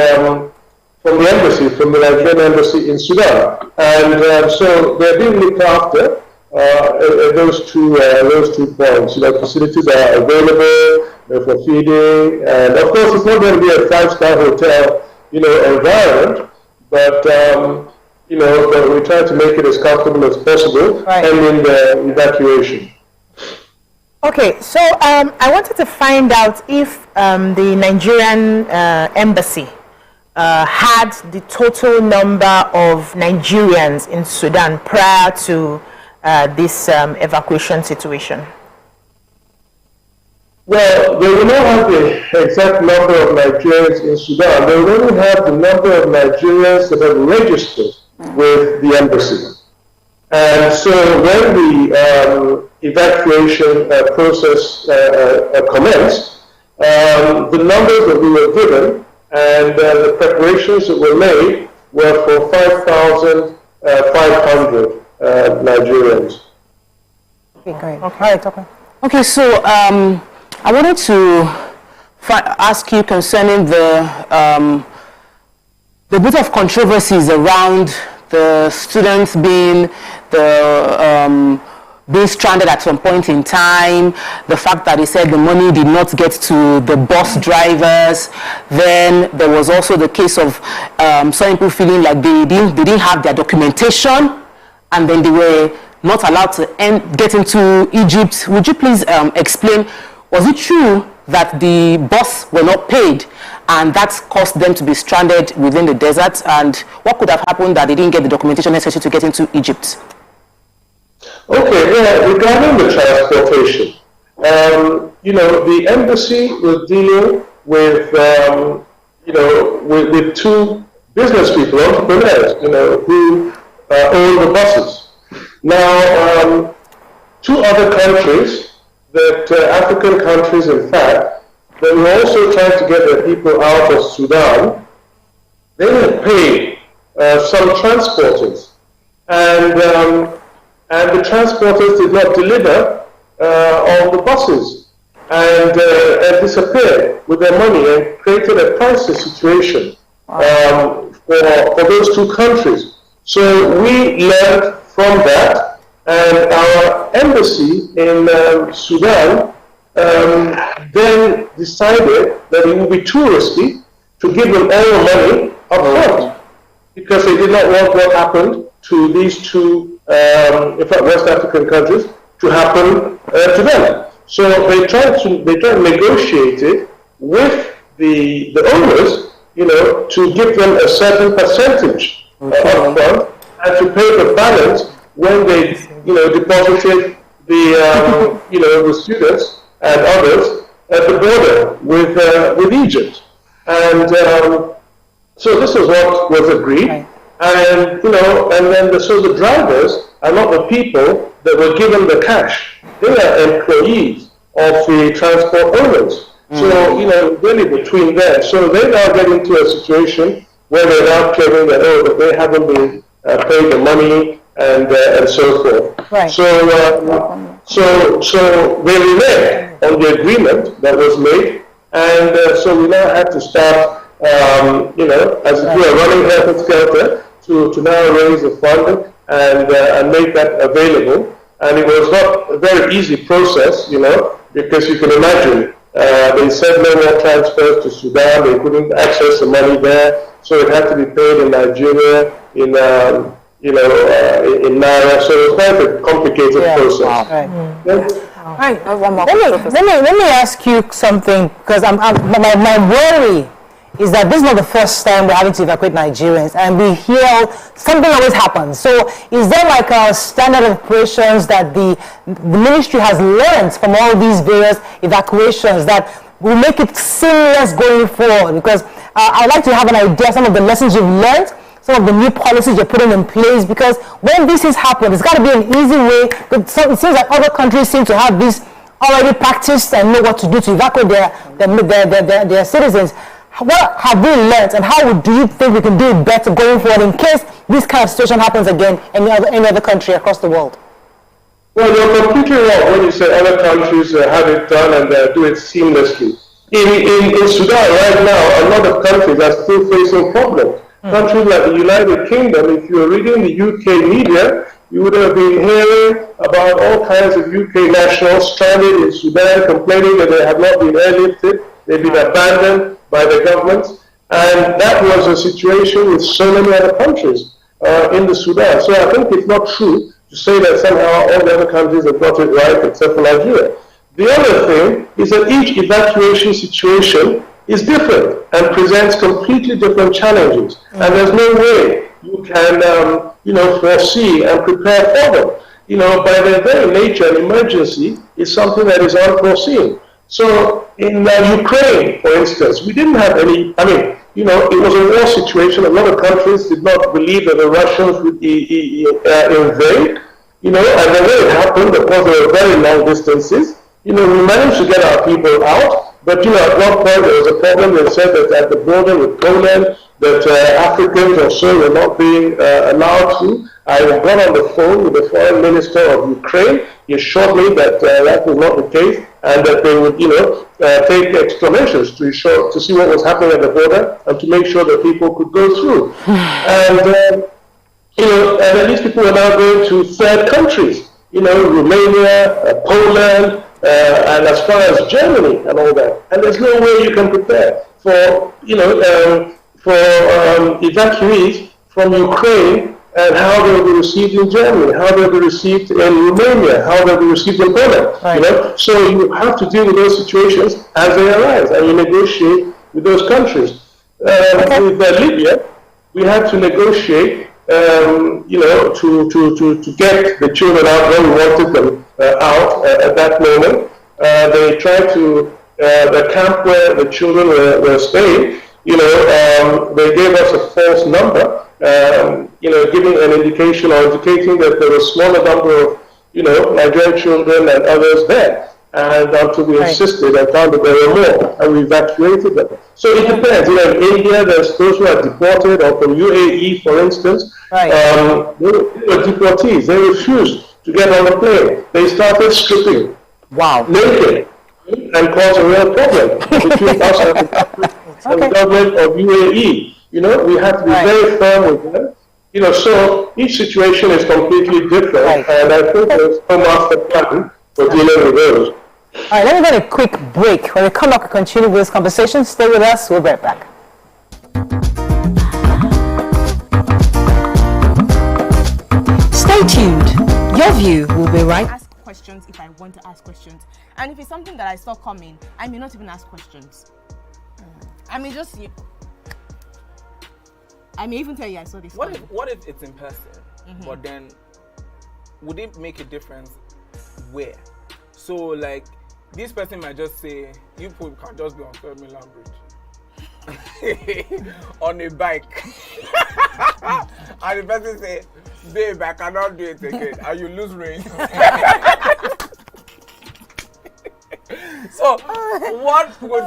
embassy, from the Nigerian embassy in Sudan, and so they're being looked after at those two points. You know, facilities are available for feeding, and of course it's not going to be a 5-star hotel, you know, environment, but but we try to make it as comfortable as possible, pending the evacuation. Okay, so I wanted to find out if the Nigerian embassy had the total number of Nigerians in Sudan prior to this evacuation situation. Well, they will not have the exact number of Nigerians in Sudan. They will only have the number of Nigerians that have registered with the embassy. And so when the evacuation process commenced, the numbers that we were given and the preparations that were made were for 5,500 Nigerians. Okay, great. Okay. Okay, so I wanted to ask you concerning the bit of controversies around the students being stranded at some point in time, the fact that he said the money did not get to the bus drivers. Then there was also the case of some people feeling like they didn't have their documentation, and then they were not allowed to get into Egypt. Would you please explain, was it true that the bus were not paid and that caused them to be stranded within the desert? And what could have happened that they didn't get the documentation necessary to get into Egypt? Okay, yeah, regarding the transportation, the embassy was dealing with, with two business people, entrepreneurs, who own the buses. Now, two other countries, African countries in fact, that were also trying to get their people out of Sudan, they had paid some transporters. And the transporters did not deliver on the buses and disappeared with their money and created a crisis situation for those two countries. So we learned from that, and our embassy in Sudan then decided that it would be too risky to give them all the money up front, because they did not want what happened to these two, in fact, West African countries, to happen to them. So they tried to negotiate it with the owners, to give them a certain percentage up front, and to pay the balance when they, deposited the students and others at the border with Egypt. And so this is what was agreed. Right. And, so the drivers are not the people that were given the cash. They are employees of the transport owners. So, really between them. So they now get into a situation where they're now claiming that, that they haven't been paid the money and so forth. Right. So they remain on the agreement that was made, and so we now have to start, as if we are running skelter to now raise the fund and make that available. And it was not a very easy process, because you can imagine they said no more transfers to Sudan. They couldn't access the money there, so it had to be paid in Nigeria, in Naira. So it's quite a complicated process. Wow. Right. Right. Let me ask you something, because my worry is that this is not the first time we're having to evacuate Nigerians, and we hear something always happens. So is there like a standard of operations that the ministry has learned from all these various evacuations that will make it seamless going forward? Because I'd like to have an idea, some of the lessons you've learned, some of the new policies you're putting in place, because when this has happened, it's got to be an easy way. It seems like other countries seem to have this already practiced and know what to do to evacuate their citizens. What have we learned, and how do you think we can do it better going forward in case this kind of situation happens again in any other country across the world? Well, you're completely wrong when you say other countries have it done and do it seamlessly. In Sudan right now, a lot of countries are still facing problems. Countries like the United Kingdom, if you're reading the UK media, you would have been hearing about all kinds of UK nationals stranded in Sudan, complaining that they have not been airlifted, they've been abandoned by the government. And that was a situation with so many other countries in the Sudan. So I think it's not true to say that somehow all the other countries have got it right except for Nigeria. The other thing is that each evacuation situation is different and presents completely different challenges. And there's no way you can, foresee and prepare for them. By their very nature, an emergency is something that is unforeseen. So in Ukraine, for instance, we didn't have any, it was a war situation. A lot of countries did not believe that the Russians would invade, and the way it happened, because there were very long distances, we managed to get our people out, but, at one point there was a problem. They said that at the border with Poland, that Africans or so were not being allowed to. I got on the phone with the foreign minister of Ukraine. He assured me that that was not the case, and that they would, take explanations to see what was happening at the border and to make sure that people could go through. And and these people are now going to third countries, Romania, Poland, and as far as Germany and all that. And there's no way you can prepare for, evacuees from Ukraine and how they'll be received in Germany, how they'll be received in Romania, how they'll be received in Poland. Right. So you have to deal with those situations as they arise, and you negotiate with those countries. With Libya, we had to negotiate, to get the children out when we wanted them out at that moment. They tried to, the camp where the children were staying, they gave us a false number, giving an indication or indicating that there was a smaller number of, Nigerian children and others there. And until we insisted and found that there were more, and we evacuated them. So it depends. In India, there's those who are deported, or from UAE, for instance. Right. They were deportees. They refused to get on the plane. They started stripping. Wow. Naked. And caused a real problem between us and the government of UAE. We have to be very firm with them. So each situation is completely different, and I think there's no master plan for dealing with those. All right, let me get a quick break. When we come back, we'll continue with this conversation. Stay with us. We'll be right back. Stay tuned. Your view will be right. Ask questions if I want to ask questions. And if it's something that I saw coming, I may not even ask questions. I may just... I may even tell you I saw this. What if it's in person? Mm-hmm. But then, would it make a difference where? So, like, this person might just say, you people can just be on 3rd Mainland Bridge on a bike. And the person say, babe, I cannot do it again. And you lose range. So, what would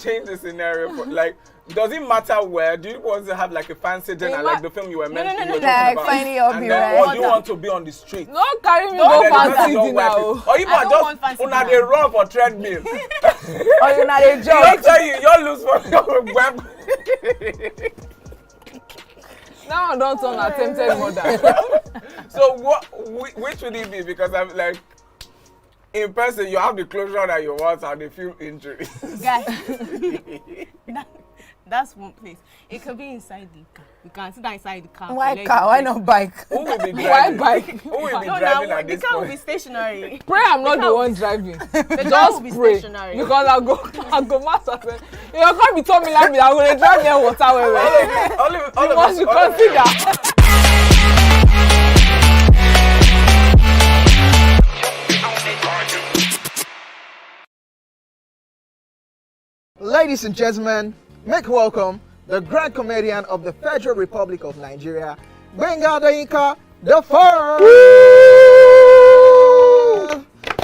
change the scenario? Like, does it matter where? Do you want to have like a fancy dinner, like the film you were meant to be like finding your or do you want to be on the street? Don't carry me go fancy dinner. Or you might just una dey run for treadmill. Or you not a job. Don't tell you lose for your web. Now I don't turn attempted murder. So which would it be? Because I'm like, in person you have the closure that you want and the few injuries. Guys. That's one place. It could be inside the car. You can sit down inside the car. Why car? Why not bike? Who will be driving? Why bike? Who will be driving at this point? The car will be stationary. Pray I'm not the one driving. The car will be stationary. Because I'll go master. You can't be telling me like me. I'm going to drive near water. All of you consider. Ladies and gentlemen, make welcome the grand comedian of the Federal Republic of Nigeria, Gbenga Adeyinka the First.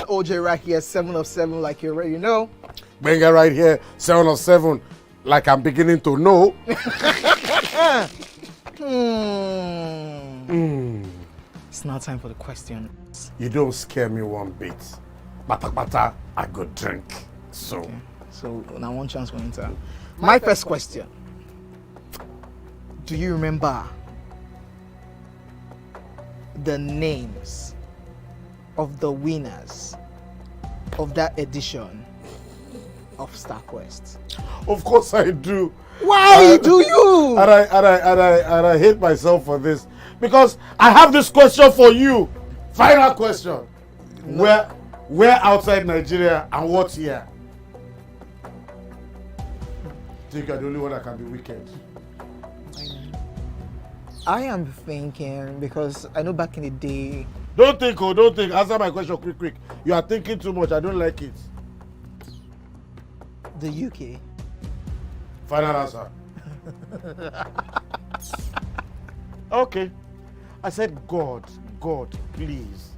OJ right here, 7 of 7, like you already know. Gbenga right here, 7 of 7, like I'm beginning to know. It's now time for the question. You don't scare me one bit. Bata, I go drink. So. Okay. So now one chance for enter. My first question. Do you remember the names of the winners of that edition of StarQuest? Of course I do. Why do you? And I hate myself for this. Because I have this question for you. Final question. No. Where outside Nigeria and what year? I think you're the only one that can be wicked. I am thinking, because I know back in the day... Don't think. Answer my question quick. You are thinking too much. I don't like it. The UK. Final answer. Okay. I said, God, please,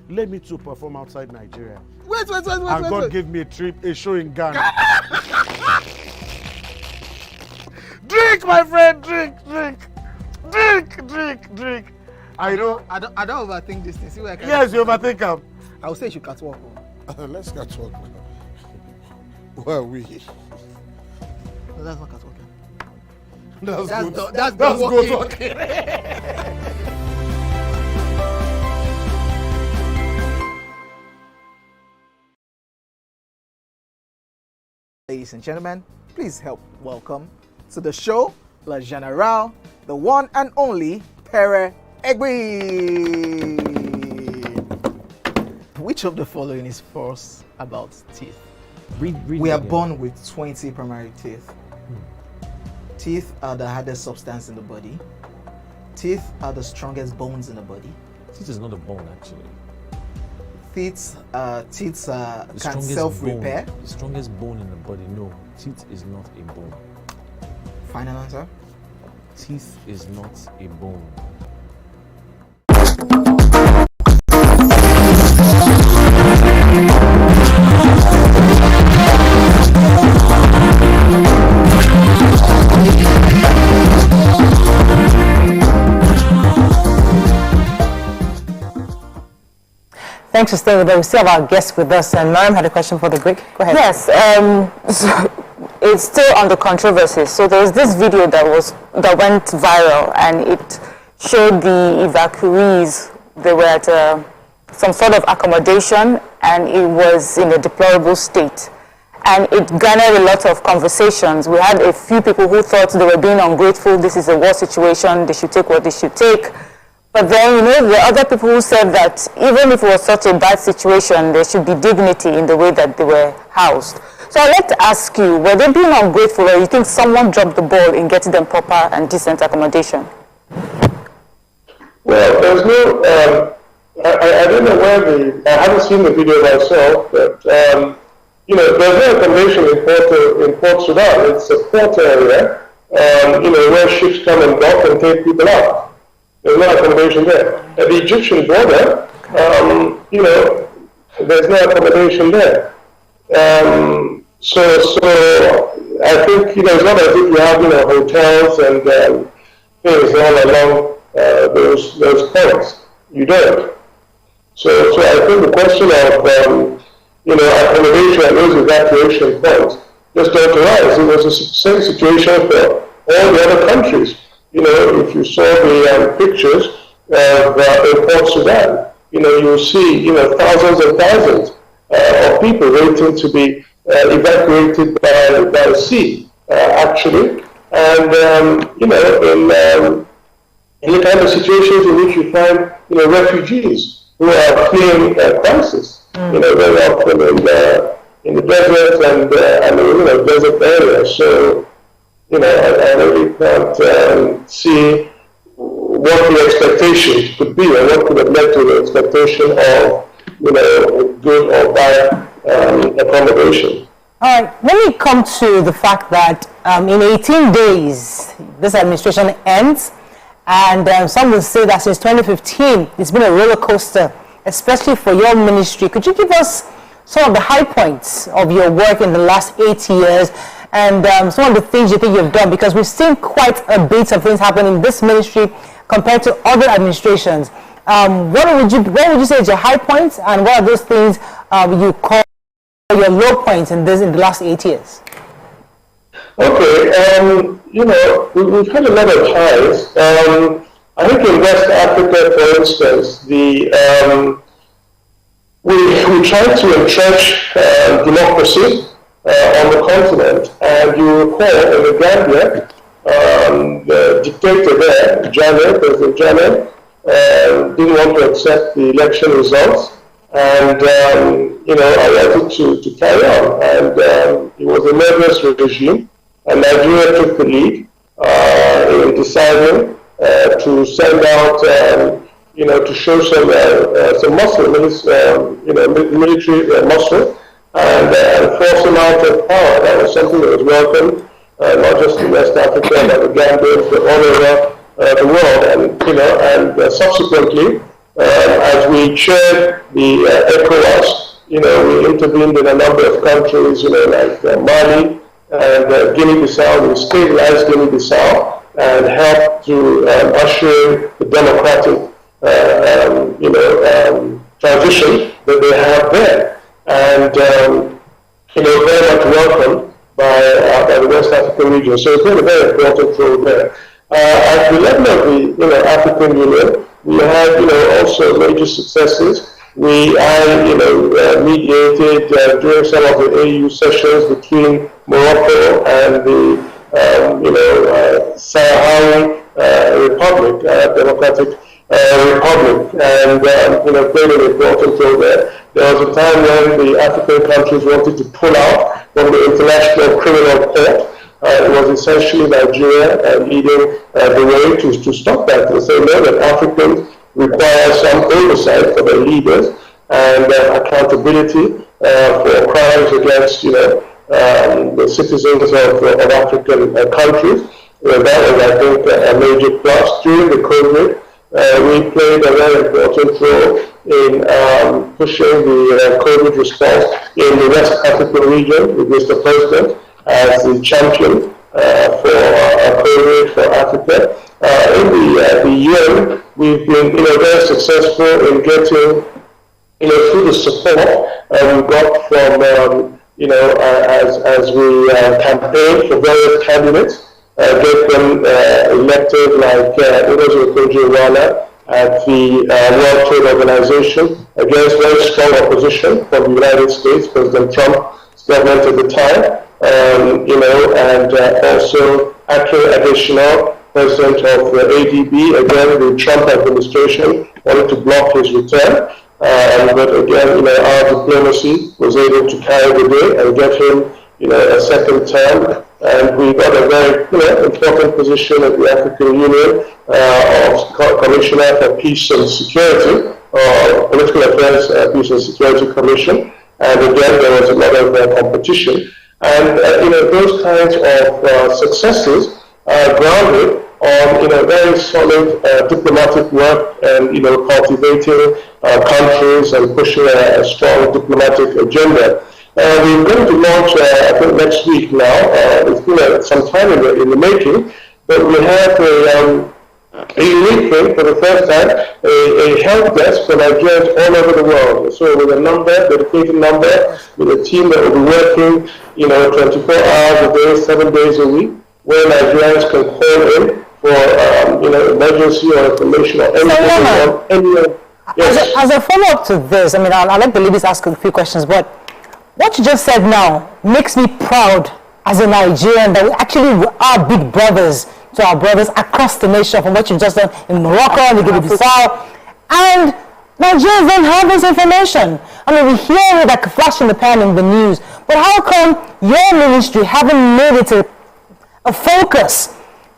let me to perform outside Nigeria. Wait. And God gave me a show in Ghana. Drink, my friend, drink. I don't overthink this thing. See where I can. Yes, you overthink them. I would say you should catwalk. Let's catwalk now. Where are we? No, that's not catwalking. That's good talking. Ladies and gentlemen, please help welcome to the show La General, the one and only Pere Egbe. Which of the following is false about teeth? We are born with 20 primary teeth. Teeth are the hardest substance in the body. Teeth are the strongest bones in the body. Teeth is not a bone, actually. Teeth can self-repair. The strongest bone in the body, no. Teeth is not a bone. Final answer? Teeth is not a bone. Thanks for staying with us. We still have our guests with us, and Mariam had a question for the break. Go ahead. Yes, so it's still on the controversy. So there was this video that went viral, and it showed the evacuees. They were at some sort of accommodation, and it was in a deplorable state. And it garnered a lot of conversations. We had a few people who thought they were being ungrateful. This is a war situation. They should take what they should take. But then, there are other people who said that even if it was such a bad situation, there should be dignity in the way that they were housed. So I'd like to ask you, were they being ungrateful, or you think someone dropped the ball in getting them proper and decent accommodation? Well, there's no, I don't know where I haven't seen the video myself, but, there's no accommodation in Port Sudan. It's a port area, where ships come and dock and take people out. There's no accommodation there. At the Egyptian border, there's no accommodation there. So I think, it's not as if you have, hotels and things all along those points. You don't. So I think the question of, accommodation at those evacuation points just don't arise. It was the same situation for all the other countries. If you saw the pictures of Port Sudan, you'll see, thousands and thousands of people waiting to be evacuated by the sea, actually. And, in the kind of situations in which you find, refugees who are fleeing crisis, very often in the desert and desert areas. So, I really can't see what the expectation could be, or what could have led to the expectation of, good or bad accommodation. All right, let me come to the fact that in 18 days, this administration ends, and some will say that since 2015, it's been a roller coaster, especially for your ministry. Could you give us some of the high points of your work in the last 8 years, and some of the things you think you've done? Because we've seen quite a bit of things happen in this ministry compared to other administrations. What would you say is your high points, and what are those things you call your low points in the last 8 years? Okay, we've had a lot of highs. I think in West Africa, for instance, we tried to entrench democracy on the continent, and you recall in the Gambia, the dictator there, President Jammeh, didn't want to accept the election results, and I wanted to carry on, and it was a murderous regime, and Nigeria took the lead in deciding to send out, to show some muscle, military muscle, and force him out of power. That was something that was welcomed, not just in West Africa, but the Gambians, but all over the world. And subsequently, as we chaired the ECOWAS, we intervened in a number of countries, like Mali and Guinea-Bissau. We stabilized Guinea-Bissau and helped to usher the democratic, transition that they have there. And, very much welcomed by the West African region. So it's been a very important role there. At the level of the African Union, we had also major successes. I mediated during some of the AU sessions between Morocco and the Sahrawi Republic, Democratic Republic, and played an important role there. There was a time when the African countries wanted to pull out from the International Criminal Court. It was essentially Nigeria leading the way to stop that, and say no, that Africans require some oversight for their leaders and accountability for crimes against the citizens of African countries. That was, I think, a major plus. During the COVID, we played a very important role in pushing the COVID response in the West African region with Mr. President as the champion for COVID for Africa. In the UN, we've been very successful in getting through the support we got from as we campaigned for various candidates, get them elected, like Udozo Okonjo-Iweala at the World Trade Organization against very strong opposition from the United States, President Trump's government at the time, and also Akin Additional, president of the ADB. Again, the Trump administration wanted to block his return, but again, our diplomacy was able to carry the day and get him, a second term. And we got a very important position at the African Union of Commissioner for Peace and Security, or Political Affairs Peace and Security Commission. And again, there was a lot of competition. And those kinds of successes are grounded on very solid diplomatic work and cultivating countries and pushing a strong diplomatic agenda. We're going to launch, I think, next week now. It's been some time in the making, but we have a unique thing for the first time, a help desk for Nigerians all over the world. So with a dedicated number, with a team that will be working, 24 hours a day, 7 days a week, where Nigerians can call in for, emergency or information or anything. Yes. As a follow-up to this, I'll let the ladies ask a few questions, but what you just said now makes me proud as a Nigerian that we actually are big brothers to our brothers across the nation, from what you've just done in Morocco and Guinea-Bissau. And Nigerians don't have this information. We hear it like a flash in the pan in the news, but how come your ministry haven't made it a focus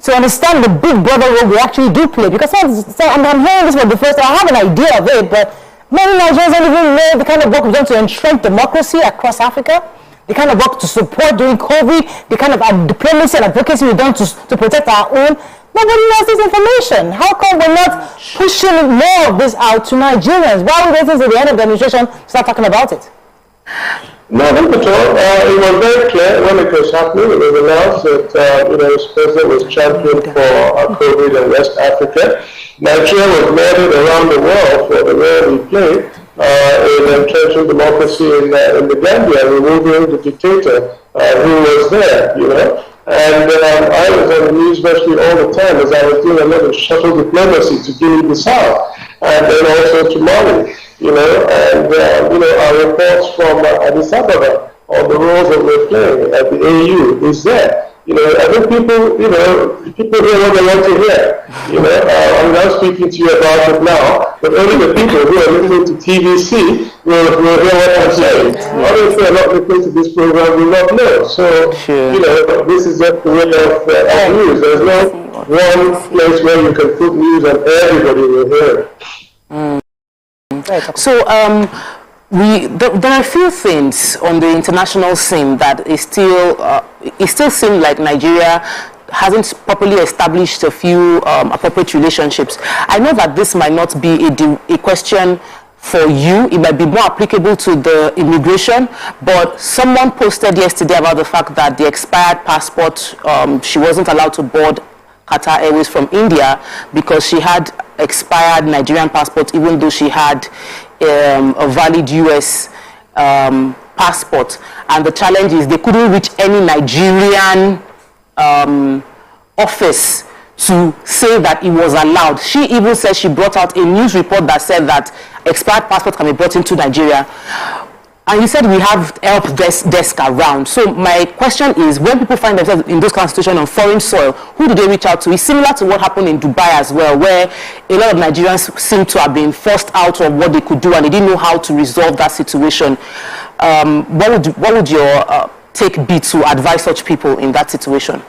to understand the big brother role we actually do play? Because I'm hearing this for the first time. I have an idea of it, but many Nigerians don't even know the kind of work we've done to entrench democracy across Africa, the kind of work to support during COVID, the kind of diplomacy and advocacy we've done to protect our own. Nobody knows this information. How come we're not pushing more of this out to Nigerians? Why are we waiting till the end of the administration to start talking about it? No, not at all. It was very clear when it was happening. It was announced that the president was champion for COVID in West Africa. Nigeria was lauded around the world for the role we played in entrenching democracy in the Gambia, removing the dictator who was there, And I was on the news virtually all the time as I was doing a lot of shuttle diplomacy to Guinea-Bissau and then also to Mali, and our reports from Addis Ababa on the roles that we're playing at the AU is there. I think people hear what they want to hear. I'm not speaking to you about it now, but only the people who are listening to TVC will hear what I'm saying. Others who are not listening to this program will not know. So, this is just the way of news. There's no one place where you can put news and everybody will hear it. So, there are a few things on the international scene that is still it still seems like Nigeria hasn't properly established a few appropriate relationships. I know that this might not be a question for you. It might be more applicable to the immigration, but someone posted yesterday about the fact that the expired passport, she wasn't allowed to board Qatar Airways from India because she had expired Nigerian passport, even though she had a valid US passport. And the challenge is they couldn't reach any Nigerian office to say that it was allowed. She even said she brought out a news report that said that expired passport can be brought into Nigeria. And you said we have help desk around. So my question is, when people find themselves in those kind of situations on foreign soil, who do they reach out to? It's similar to what happened in Dubai as well, where a lot of Nigerians seem to have been forced out of what they could do and they didn't know how to resolve that situation. What would your take be to advise such people in that situation?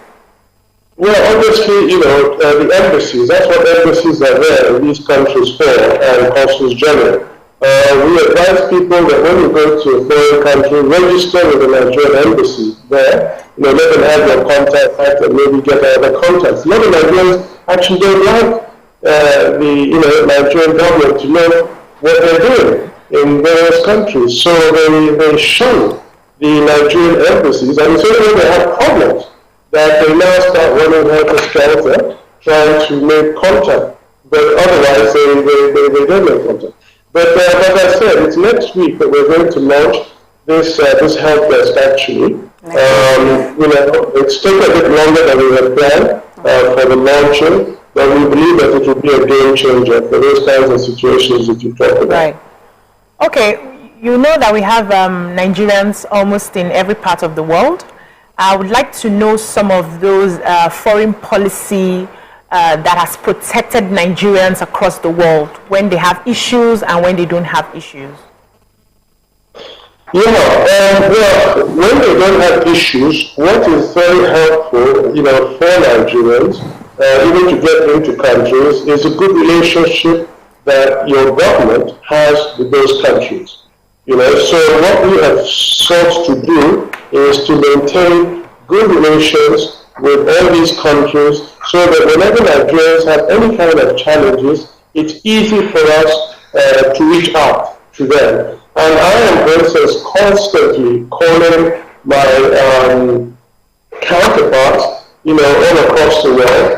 Well, obviously, the embassies, that's what embassies are there in these countries for, and consuls general. We advise people that when you go to a foreign country, register with the Nigerian embassy there. Let them have your contact and maybe get other contacts. A lot of Nigerians actually don't like the Nigerian government to know what they're doing in various countries. So they shun the Nigerian embassies, and it's only when they have problems that they now start running helter-skelter, trying to make contact. But otherwise, they don't make contact. But as I said, it's next week that we're going to launch this help desk actually. It's taken a bit longer than we had planned for the launching, but we believe that it will be a game changer for those kinds of situations that you talked about. Right. Okay, you know that we have Nigerians almost in every part of the world. I would like to know some of those foreign policy that has protected Nigerians across the world when they have issues and when they don't have issues. Well, when they don't have issues, what is very helpful, for Nigerians, even to get into countries, is a good relationship that your government has with those countries. So what we have sought to do is to maintain good relations with all these countries so that whenever Nigerians have any kind of challenges, it's easy for us to reach out to them. And I am, for instance, constantly calling my counterparts, all across the world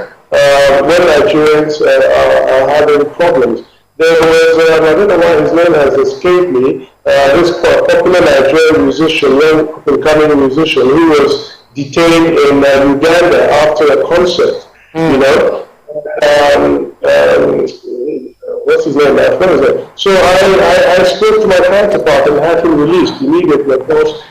when Nigerians are having problems. There was, I don't know why his name has escaped me, this popular Nigerian musician, young up-and-coming musician, who was detained in Uganda after a concert, what's his name? So I spoke to my counterpart and had him released immediately. Of course,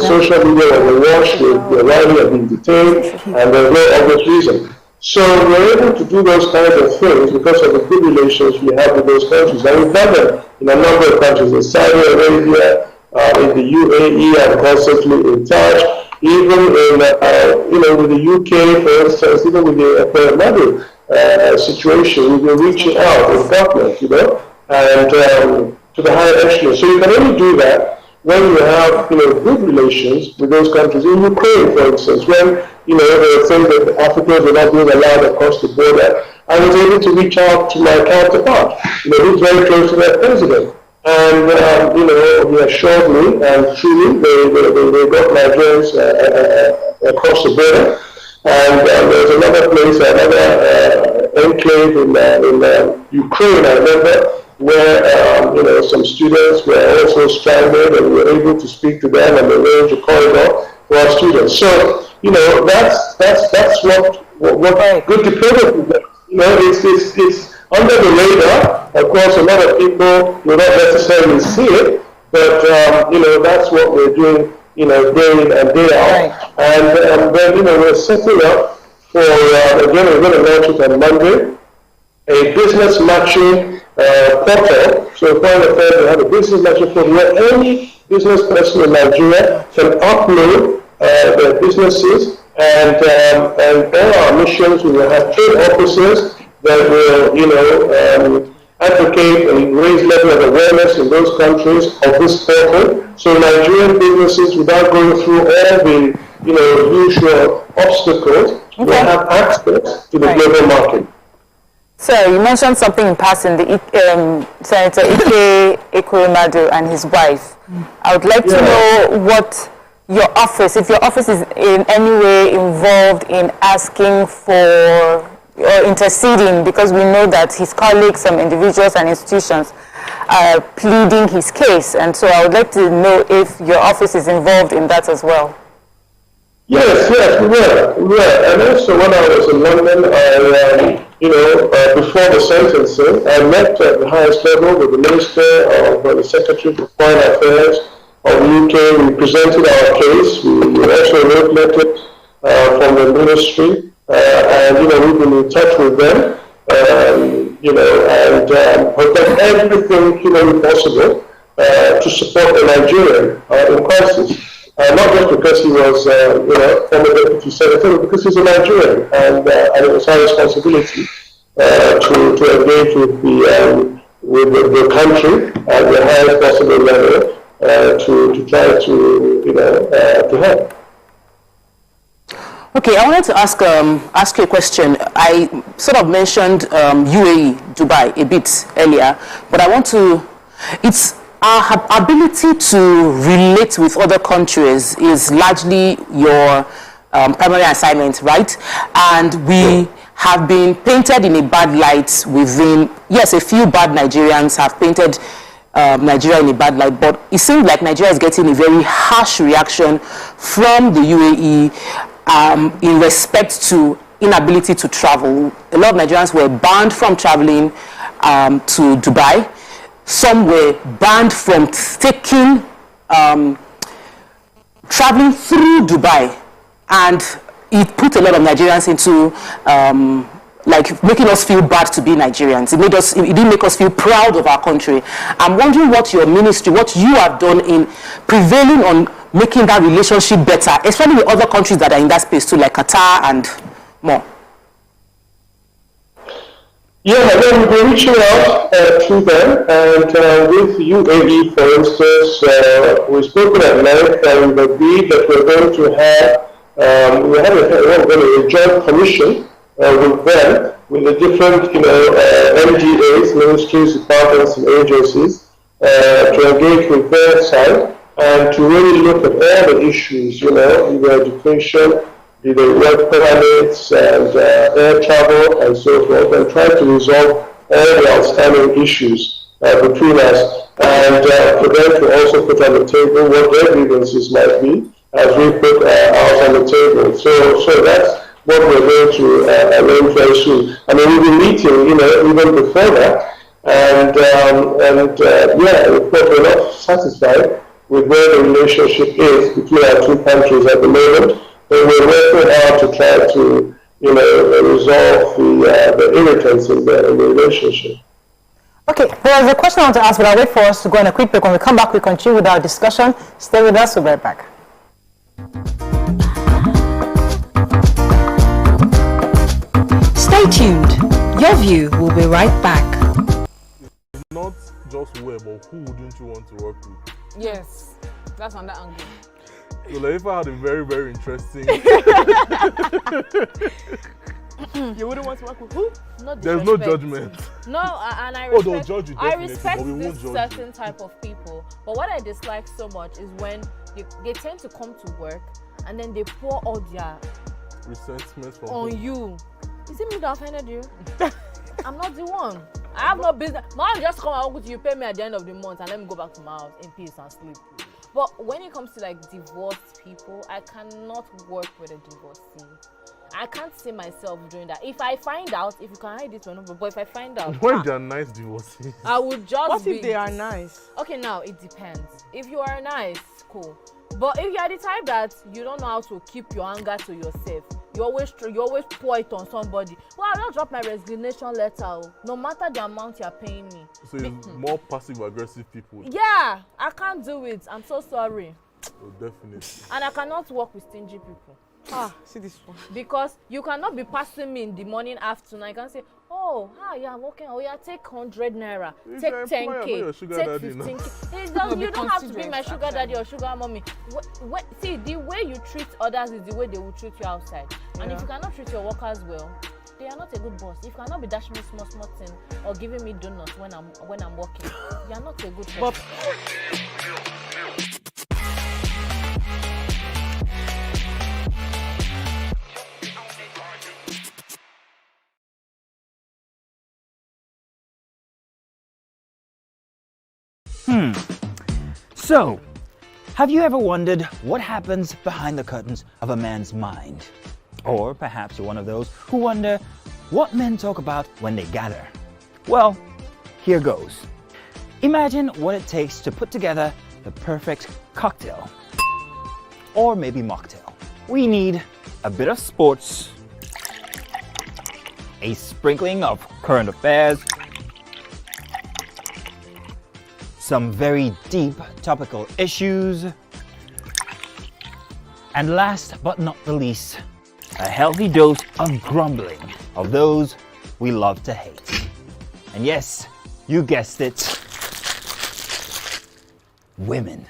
social media was awash with Riley had been detained, and there's no obvious reason. So we're able to do those kinds of things because of the good relations we have with those countries. And we've done them in a number of countries, in Saudi Arabia, in the UAE, I'm constantly in touch. Even in, with the UK, for instance, even with the Madu situation, we've been reaching out with government, and to the higher echelon. So you can only do that when you have, good relations with those countries. In Ukraine, for instance, when, they were saying that Africans were not being allowed across the border, I was able to reach out to my counterpart, who's very close to their president. And, he assured me, and truly, they got Nigerians across the border. And there's another place, another enclave in Ukraine, I remember, where, some students were also stranded, and we were able to speak to them and arrange a corridor for our students. So, that's what good diplomacy is. It's under the radar. Of course, a lot of people will not necessarily see it, but that's what we're doing, day in and day out. And then, we're setting up for again, we're going to launch it on Monday, a business matching portal. So Foreign Affairs will have a business matching portal where any business person in Nigeria can upload their businesses, and all our missions, we will have trade officers that will, advocate and raise level of awareness in those countries of this portal, so Nigerian businesses, without going through all the usual obstacles, will have access to the global market. So you mentioned something in passing, the Senator Ike Ekweremadu and his wife. I would like to know what your office, if your office is in any way involved in asking for or interceding, because we know that his colleagues, some individuals and institutions are pleading his case, and so I would like to know if your office is involved in that as well. Yes, we were. And also when I was in London, before the sentencing, I met at the highest level with the Minister of the Secretary for Foreign Affairs of the UK. We presented our case. We also wrote letters from the ministry, and we've been in touch with them, and have done everything possible to support the Nigerian in crisis. Not just because he was, former deputy senator, but because he's a Nigerian, and it was our responsibility to engage with the country at the highest possible level to try to help. Okay, I wanted to ask you a question. I sort of mentioned UAE, Dubai a bit earlier, but I want to. It's our ability to relate with other countries is largely your primary assignment, right? And we have been painted in a bad light within, yes, a few bad Nigerians have painted Nigeria in a bad light, but it seems like Nigeria is getting a very harsh reaction from the UAE in respect to inability to travel. A lot of Nigerians were banned from traveling to Dubai. Some were banned from taking, traveling through Dubai, and it put a lot of Nigerians into, making us feel bad to be Nigerians. It didn't make us feel proud of our country. I'm wondering what your ministry, what you have done in prevailing on making that relationship better, especially with other countries that are in that space too, like Qatar and more. Yeah, then we've been reaching out to them, and with UAE, for instance, we've spoken at length, and we've agreed that we're going to have a joint commission with them, with the different MDAs, ministries, departments, and agencies, to engage with their side and to really look at all the issues, either education, be they work permits and air travel and so forth, and try to resolve all the outstanding issues between us, and for them to also put on the table what their grievances might be as we put ours on the table. So that's what we're going to arrange very soon. I mean, we've been meeting, even before that, and of course we're not satisfied with where the relationship is between our two countries at the moment. But we're working hard to try to, resolve the irritants in the relationship. Okay, there's a question I want to ask, but I'll wait for us to go on a quick break. When we come back, we continue with our discussion. Stay with us, we'll be right back. Stay tuned. Your View will be right back. It's not just where, but who wouldn't you want to work with? Yes, that's on that angle. So Laifa had a very, very interesting. You wouldn't want to work with who? There's no judgment. No, and I respect, they'll judge you definitely, I respect but we won't this judge certain you. type of people. But what I dislike so much is when they tend to come to work and then they pour all their resentment on you. Is it me that offended you? I'm not the one. I have no business. Man, just come and work with you, pay me at the end of the month, and let me go back to my house in peace and sleep. But when it comes to like divorced people, I cannot work with a divorcee. I can't see myself doing that. If I find out, if you can hide it, but if I find out, when they're nice divorcees, I would just. What if they are nice? Okay, now it depends. If you are nice, cool. But if you are the type that you don't know how to keep your anger to yourself, you always pour it on somebody. Well, I'll just drop my resignation letter, no matter the amount you're paying me. So it's more passive-aggressive people. Yeah, I can't do it. I'm so sorry. Oh, definitely. And I cannot work with stingy people. See this one. Because you cannot be passing me in the morning, afternoon. I can say, oh, Oh, how you are working? Oh, yeah, take 100 naira, If take you're employer, 10K, not your sugar take daddy, no. 15K. You don't have to be my sugar daddy or sugar mommy. See, the way you treat others is the way they will treat you outside. And if you cannot treat your workers well, they are not a good boss. If you cannot be dashing me small thing or giving me donuts when I'm working, you are not a good boss. So, have you ever wondered what happens behind the curtains of a man's mind? Or perhaps you're one of those who wonder what men talk about when they gather. Well, here goes. Imagine what it takes to put together the perfect cocktail. Or maybe mocktail. We need a bit of sports, a sprinkling of current affairs, some very deep topical issues, and last but not the least, a healthy dose of grumbling of those we love to hate. And yes, you guessed it, women.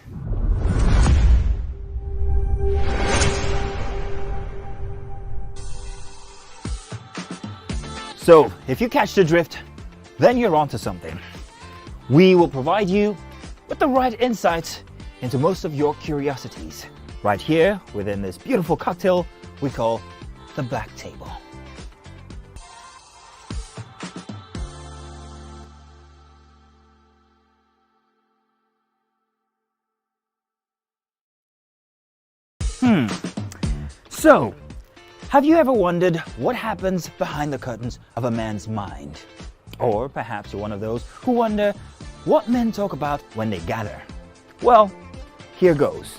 So, if you catch the drift, then you're onto something. We will provide you with the right insights into most of your curiosities, right here within this beautiful cocktail we call the Black Table. So, have you ever wondered what happens behind the curtains of a man's mind? Or perhaps you're one of those who wonder what men talk about when they gather. Well, here goes.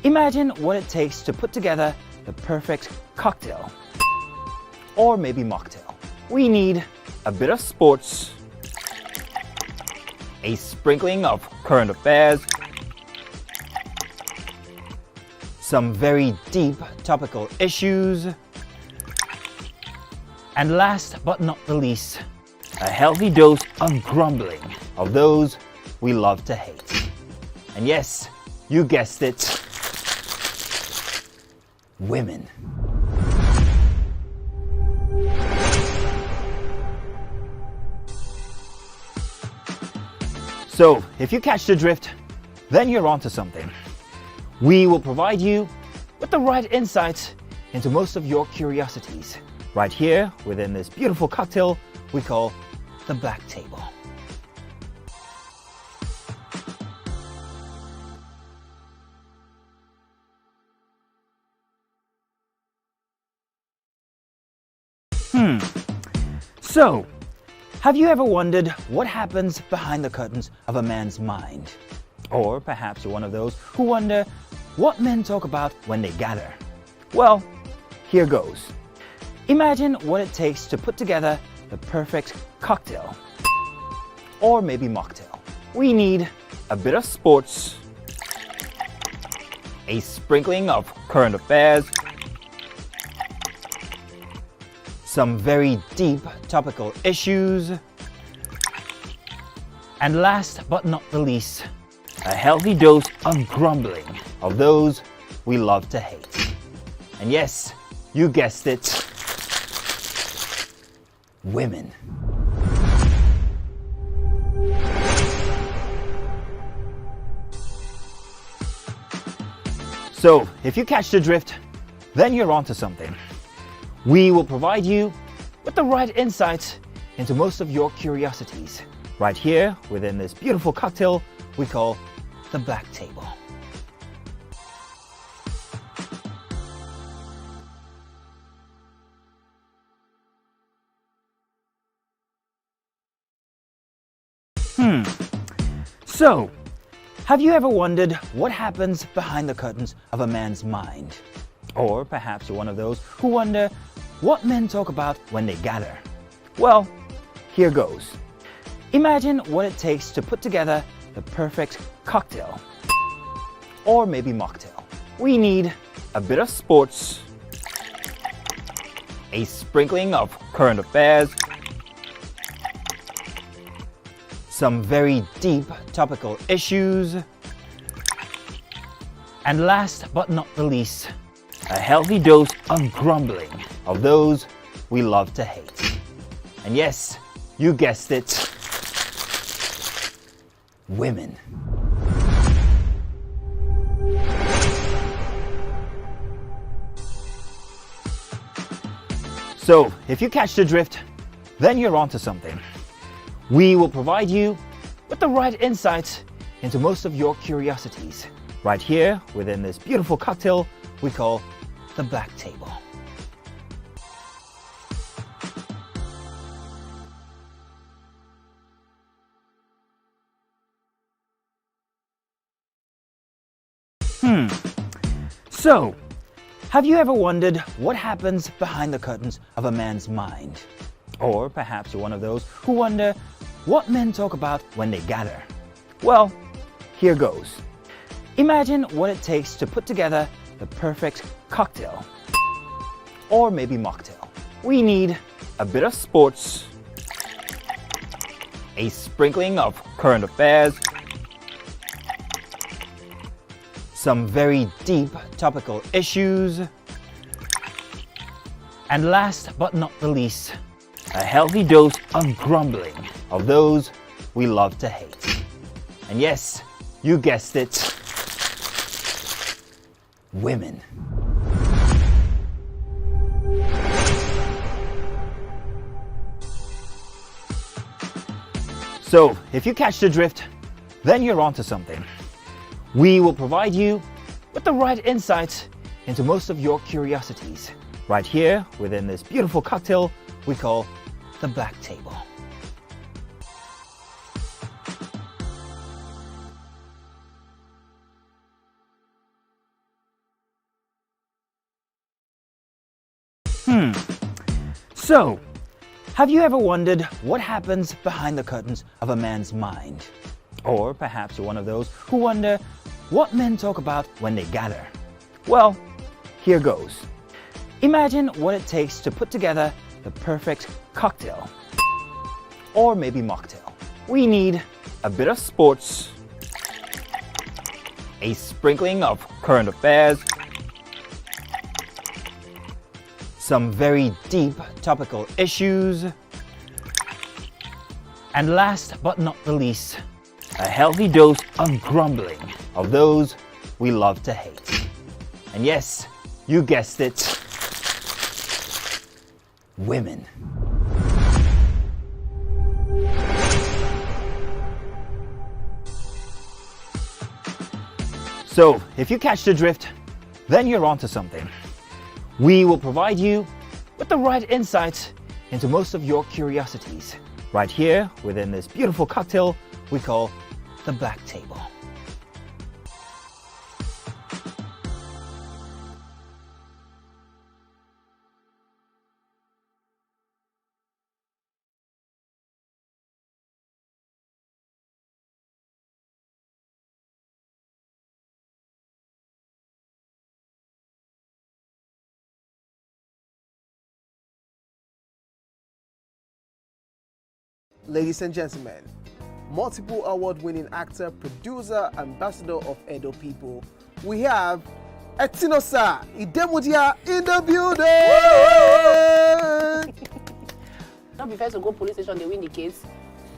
Imagine what it takes to put together the perfect cocktail. Or maybe mocktail. We need a bit of sports, a sprinkling of current affairs, some very deep topical issues, and last but not the least, a healthy dose of grumbling of those we love to hate. And yes, you guessed it, women. So, if you catch the drift, then you're onto something. We will provide you with the right insights into most of your curiosities, right here within this beautiful cocktail we call the Black Table. So, have you ever wondered what happens behind the curtains of a man's mind? Or perhaps you're one of those who wonder what men talk about when they gather. Well, here goes. Imagine what it takes to put together the perfect cocktail. Or maybe mocktail. We need a bit of sports, a sprinkling of current affairs, some very deep topical issues, and last but not the least, a healthy dose of grumbling of those we love to hate. And yes, you guessed it, women. So, if you catch the drift, then you're onto something. We will provide you with the right insights into most of your curiosities, right here within this beautiful cocktail we call the Black Table. So, have you ever wondered what happens behind the curtains of a man's mind? Or perhaps you're one of those who wonder what men talk about when they gather. Well, here goes. Imagine what it takes to put together the perfect cocktail. Or maybe mocktail. We need a bit of sports, a sprinkling of current affairs, some very deep topical issues, and last but not the least, a healthy dose of grumbling of those we love to hate. And yes, you guessed it, women. So, if you catch the drift, then you're onto something. We will provide you with the right insights into most of your curiosities, right here within this beautiful cocktail we call the Black Table. So, have you ever wondered what happens behind the curtains of a man's mind? Or perhaps you're one of those who wonder what men talk about when they gather. Well, here goes. Imagine what it takes to put together the perfect cocktail, or maybe mocktail. We need a bit of sports, a sprinkling of current affairs, some very deep topical issues, and last but not the least, a healthy dose of grumbling of those we love to hate. And yes, you guessed it, women. So, if you catch the drift, then you're onto something. We will provide you with the right insights into most of your curiosities, right here within this beautiful cocktail we call the Black Table. So, have you ever wondered what happens behind the curtains of a man's mind? Or perhaps you're one of those who wonder what men talk about when they gather. Well, here goes. Imagine what it takes to put together the perfect cocktail, or maybe mocktail. We need a bit of sports, a sprinkling of current affairs, some very deep topical issues, and last but not the least, a healthy dose of grumbling of those we love to hate. And yes, you guessed it, women. So, if you catch the drift, then you're onto something. We will provide you with the right insights into most of your curiosities, right here within this beautiful cocktail we call the Black Table. Ladies and gentlemen, multiple award-winning actor, producer, ambassador of Edo People, we have Etinosa Idemudia in the building! Don't be first to go police station, they win the case.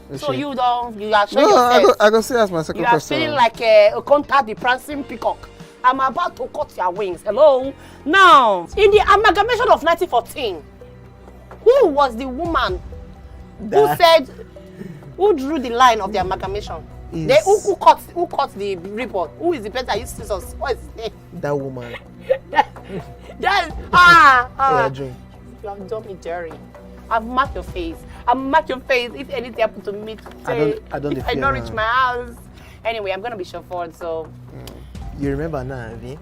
Okay. So you are showing yourself. I go say as my second question. You are feeling like a contact the prancing peacock. I'm about to cut your wings. Hello? Now, in the amalgamation of 1914, who was the woman who drew the line of the amalgamation? Who cut the report? Who is the person that used scissors? What is his name? That woman. You have done me dirty. I've marked your face. I've marked your face. If anything happened to me today, I don't reach my house. Anyway, I'm gonna be chauffeured, so. You remember now, Avi?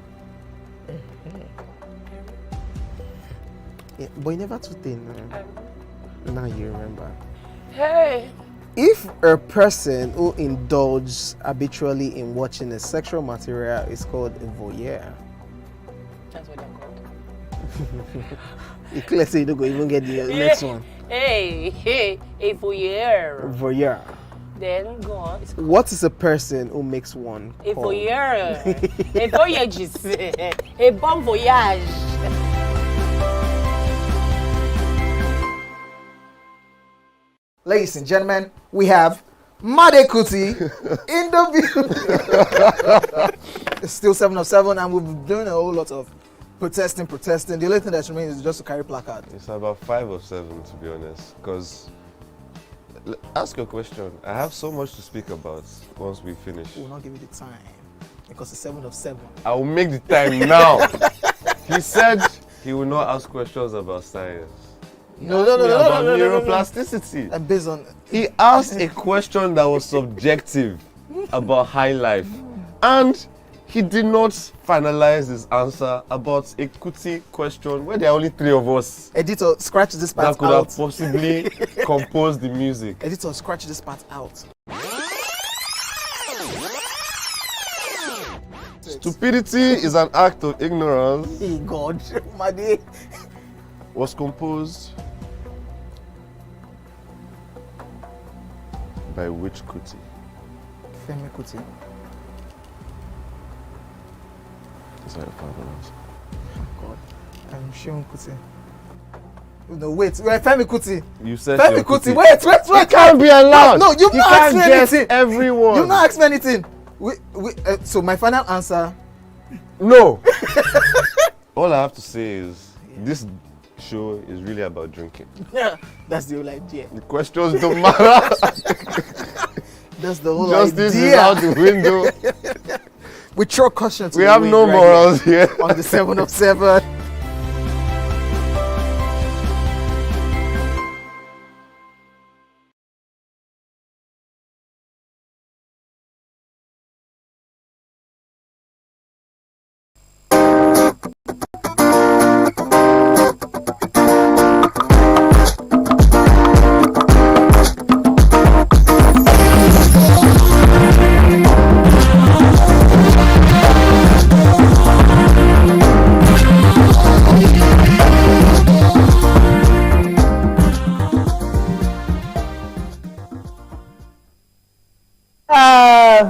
Yeah, but you never too thin. Now you remember. Hey. If a person who indulges habitually in watching a sexual material is called a voyeur. That's what they're called. It's clear so you don't go even get the next one. Hey, a voyeur. Voyeur. Then go on. What is a person who makes one A call? voyeur. A voyagist. A bon voyage. Ladies and gentlemen, we have Made Kuti in the view. It's still 7 of 7, and we've been doing a whole lot of protesting. The only thing that remains is just to carry placard. It's about 5 of 7, to be honest, because ask your question. I have so much to speak about once we finish. We'll not give you the time because it's 7 of 7. I will make the time now. He said he will not ask questions about science. No. Neuroplasticity. And based on he asked a question that was subjective about high life, and he did not finalize his answer about a Kuti question where there are only 3 of us. Editor, scratch this part out. That could have possibly composed the music. Editor, scratch this part out. Stupidity is an act of ignorance. Hey God, Made. Was composed by which Kuti? Femi Kuti. Is that a final answer? Oh God, I'm Seun Kuti. No, wait, Femi Kuti. You said Femi Kuti. Wait. It can't be allowed. No, you've not asked me anything. Everyone. You've not asked me anything. So my final answer. No. All I have to say is this show is really about drinking. Yeah, that's the whole idea. The questions don't matter. That's the whole Justice idea. is out the window. We throw caution to we the have wind no right morals here. On the 7 of 7.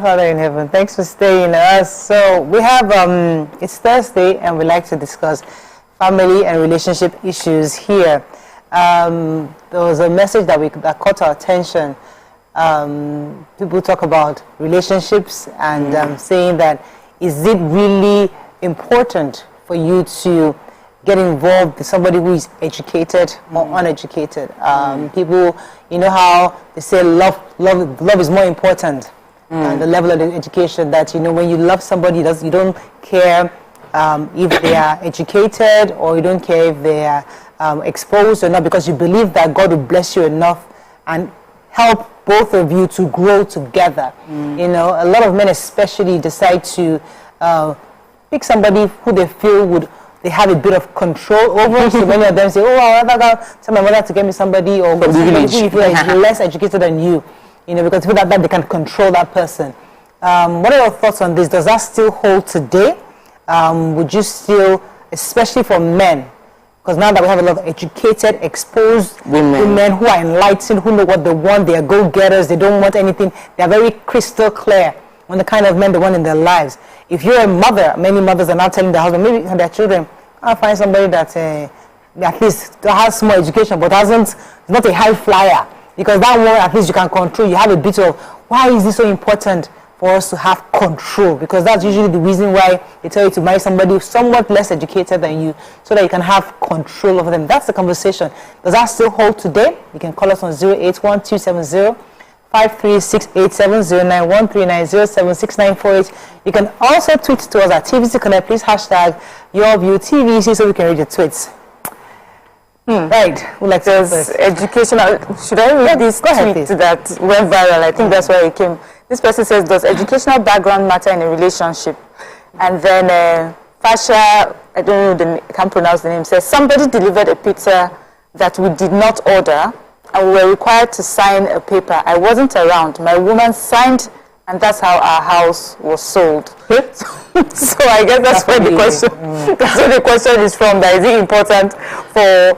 Father in heaven, thanks for staying with us. So we have, it's Thursday and we like to discuss family and relationship issues here. There was a message that caught our attention. People talk about relationships and saying that, is it really important for you to get involved with somebody who is educated or uneducated? People, you know how they say love is more important than the level of the education, that, you know, when you love somebody, you don't care if they are educated, or you don't care if they are exposed or not, because you believe that God will bless you enough and help both of you to grow together. You know, a lot of men especially decide to pick somebody who they feel they have a bit of control over. So many of them say, oh, I'd rather go tell my mother to get me somebody, or go to somebody who you feel is less educated than you. You know, because with that they can control that person. What are your thoughts on this? Does that still hold today? Would you still, especially for men, because now that we have a lot of educated, exposed women who are enlightened, who know what they want, they are go-getters, they don't want anything, they are very crystal clear on the kind of men they want in their lives. If you're a mother, many mothers are now telling their husband, maybe their children, I'll find somebody that at least has more education, but not a high flyer. Because that one, at least you can control. You have a bit of, why is this so important for us to have control? Because that's usually the reason why they tell you to marry somebody somewhat less educated than you, so that you can have control over them. That's the conversation. Does that still hold today? You can call us on 081-270-53687, 091-390-76948. You can also tweet to us at TVC Connect. Please hashtag YourViewTVC so we can read your tweets. Right. Like there's educational. Should I read this tweet that went viral? I think that's where it came. This person says, does educational background matter in a relationship? And then Fasha, I don't know, I can't pronounce the name, says, somebody delivered a pizza that we did not order and we were required to sign a paper. I wasn't around. My woman signed And that's how our house was sold. So I guess that's where the question. That's where the question is from. That is it important for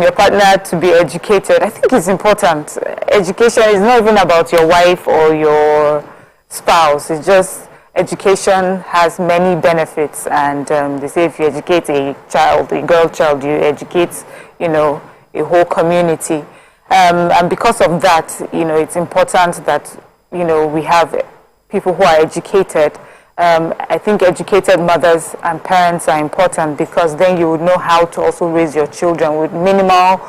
your partner to be educated? I think it's important. Education is not even about your wife or your spouse. It's just education has many benefits, and they say if you educate a child, a girl child, you educate, a whole community. And because of that, it's important that we have people who are educated. I think educated mothers and parents are important, because then you would know how to also raise your children with minimal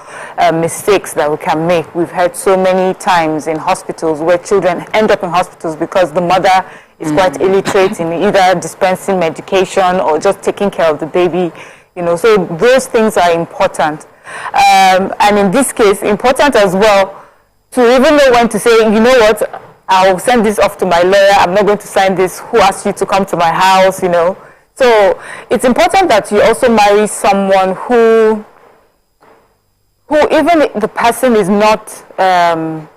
mistakes that we can make. We've heard so many times in hospitals where children end up in hospitals because the mother is quite illiterate in either dispensing medication or just taking care of the baby. So those things are important. And in this case, important as well to even know when to say, you know what, I'll send this off to my lawyer. I'm not going to sign this. Who asked you to come to my house, So it's important that you also marry someone who even if the person is not, I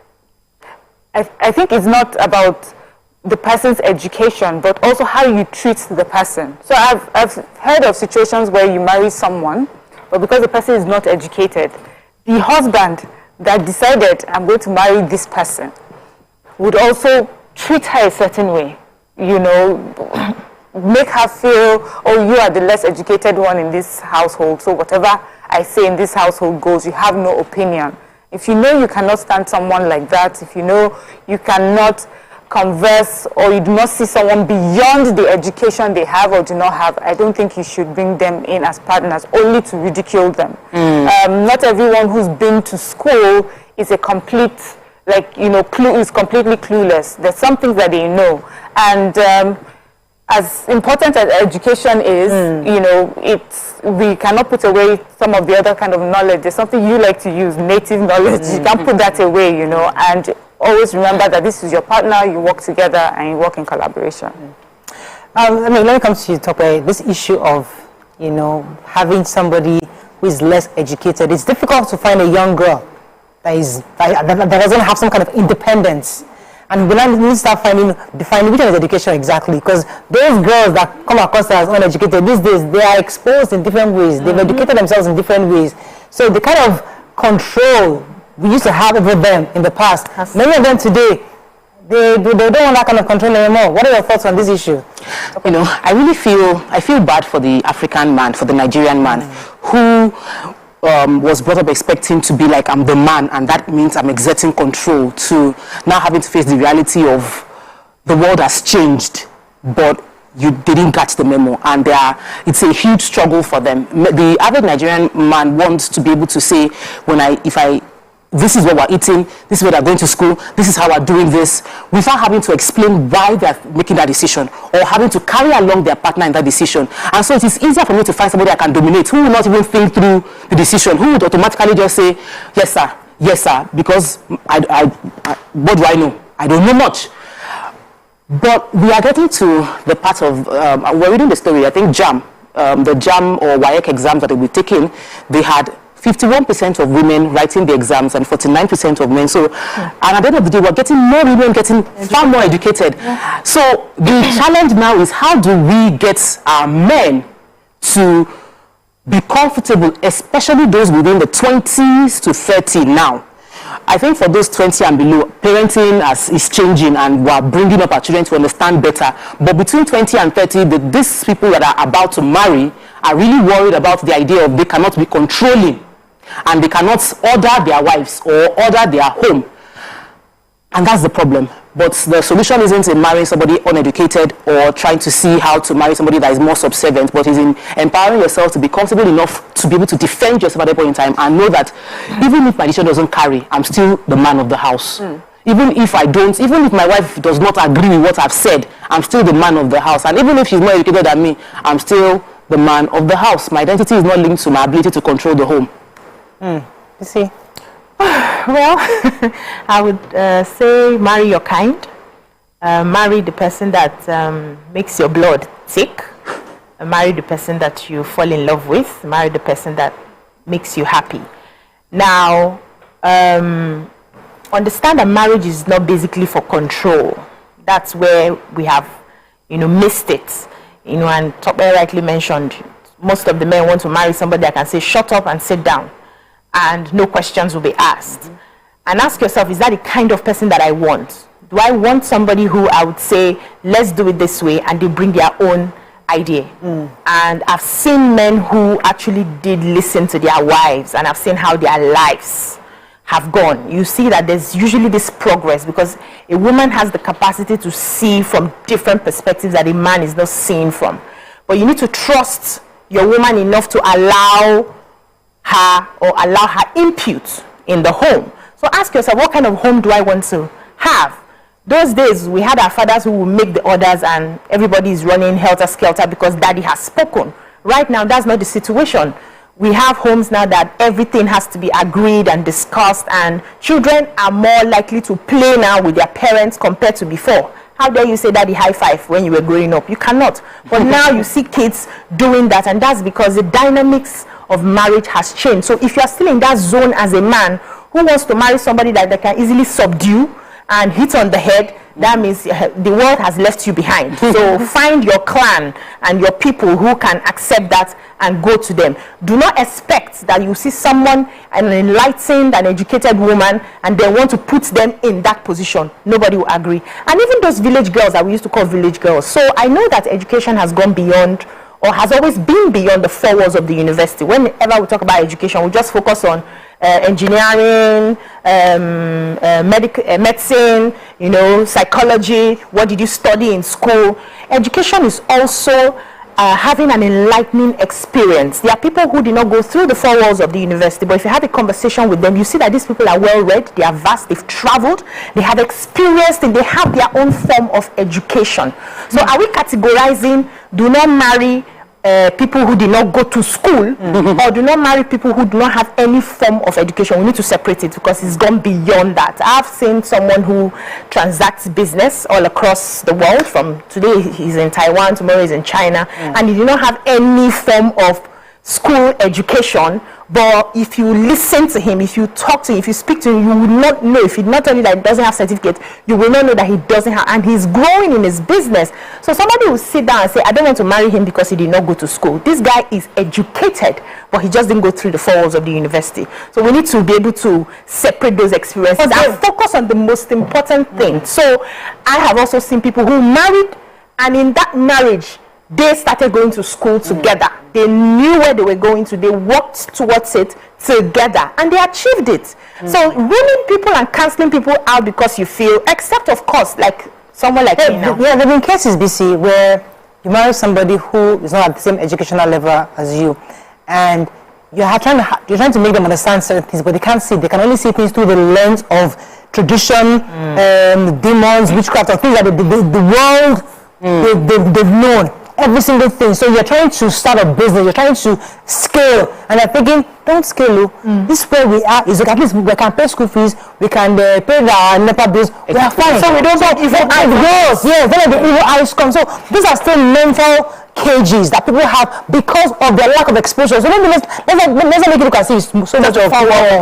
think it's not about the person's education, but also how you treat the person. So I've heard of situations where you marry someone, but because the person is not educated, the husband that decided, I'm going to marry this person, would also treat her a certain way, make her feel, oh, you are the less educated one in this household, so whatever I say in this household goes, you have no opinion. If you know you cannot stand someone like that, if you know you cannot converse or you do not see someone beyond the education they have or do not have, I don't think you should bring them in as partners only to ridicule them. Not everyone who's been to school is a complete, is completely clueless. There's some things that they know. And as important as education is, we cannot put away some of the other kind of knowledge. There's something you like to use, native knowledge. You can't put that away, and always remember that this is your partner, you work together and you work in collaboration. Let me come to you, Tope. This issue of, having somebody who is less educated. It's difficult to find a young girl that doesn't have some kind of independence. And when I need to start defining which one is education exactly, because those girls that come across as uneducated these days, they are exposed in different ways. They've educated themselves in different ways. So the kind of control we used to have over them in the past, many of them today, they don't want that kind of control anymore. What are your thoughts on this issue? I feel bad for the African man, for the Nigerian man, who was brought up expecting to be like, I'm the man, and that means I'm exerting control, to now having to face the reality of the world has changed, but they didn't catch the memo, and it's a huge struggle for them. The average Nigerian man wants to be able to say, this is what we're eating, this is what we're going to school, this is how we're doing this, without having to explain why they're making that decision, or having to carry along their partner in that decision. And so it is easier for me to find somebody I can dominate, who will not even think through the decision, who would automatically just say, yes sir, because what do I know? I don't know much. But we are getting to the part of, we're reading the story, I think the JAM or WAEC exams that we taking, they had 51% of women writing the exams and 49% of men. So, and at the end of the day, we're getting more women getting far more educated. So the challenge now is, how do we get our men to be comfortable, especially those within the 20s to 30 now? I think for those 20 and below, parenting is changing, and we're bringing up our children to understand better. But between 20 and 30, these people that are about to marry are really worried about the idea of they cannot be controlling, and they cannot order their wives or order their home. And that's the problem. But the solution isn't in marrying somebody uneducated or trying to see how to marry somebody that is more subservient, but is in empowering yourself to be comfortable enough to be able to defend yourself at that point in time, and know that even if my decision doesn't carry, I'm still the man of the house. Even if my wife does not agree with what I've said, I'm still the man of the house. And even if she's more educated than me, I'm still the man of the house. My identity is not linked to my ability to control the home. You see? Well, I would say marry your kind. Marry the person that makes your blood tick. Marry the person that you fall in love with. Marry the person that makes you happy. Now, understand that marriage is not basically for control. that's where we have, missed it. And Tope rightly mentioned, most of the men want to marry somebody that can say, shut up and sit down, and no questions will be asked. And ask yourself, is that the kind of person that I want? Do I want somebody who I would say, let's do it this way, and they bring their own idea? And I've seen men who actually did listen to their wives, and I've seen how their lives have gone. You see that there's usually this progress, because a woman has the capacity to see from different perspectives that a man is not seeing from. But you need to trust your woman enough to allow her input in the home. So ask yourself, what kind of home do I want to have? Those days, we had our fathers who would make the orders and everybody is running helter-skelter because daddy has spoken. Right now, that's not the situation. We have homes now that everything has to be agreed and discussed, and children are more likely to play now with their parents compared to before. How dare you say daddy high five when you were growing up? You cannot. But now you see kids doing that, and that's because the dynamics of marriage has changed. So if you are still in that zone as a man who wants to marry somebody that they can easily subdue and hit on the head, that means the world has left you behind. So find your clan and your people who can accept that and go to them. Do not expect that you see someone, an enlightened and educated woman, and they want to put them in that position. Nobody will agree. And even those village girls that we used to call village girls. So I know that education has gone beyond, or has always been beyond, the four walls of the university. Whenever we talk about education, we just focus on engineering, medicine, psychology. What did you study in school? Education is also having an enlightening experience. There are people who did not go through the four walls of the university, but if you have a conversation with them, you see that these people are well read, they are vast, they've traveled, they have experienced, and they have their own form of education. So are we categorizing, do not marry people who did not go to school, or do not marry people who do not have any form of education? We need to separate it, because it's gone beyond that. I've seen someone who transacts business all across the world. From today he's in Taiwan, tomorrow he's in China, and he did not have any form of school education. But if you listen to him, if you talk to him, if you speak to him, you will not know. If he not tell you that he doesn't have certificate, you will not know that he doesn't have, and he's growing in his business. So somebody will sit down and say, I don't want to marry him because he did not go to school. This guy is educated, but he just didn't go through the four walls of the university. So we need to be able to separate those experiences and focus on the most important thing. So I have also seen people who married, and in that marriage, they started going to school together. They knew where they were going to. They worked towards it together, and they achieved it. So ruling people and cancelling people out because you feel, except of course, like someone like me now. Yeah, there have been cases, BC, where you marry somebody who is not at the same educational level as you, and you're trying to make them understand certain things, but they can't see. They can only see things through the lens of tradition, demons, witchcraft, or things that the world they've known. Every single thing. So you're trying to start a business, you're trying to scale, and they're thinking, don't scale. This is where we are. Is at least we can pay school fees, we can pay our NEPA bills. We are fine. So we don't go evil eyes. Yeah, then the evil eyes come. So these are still mental cages that people have because of their lack of exposure. So let's not make you can see so much of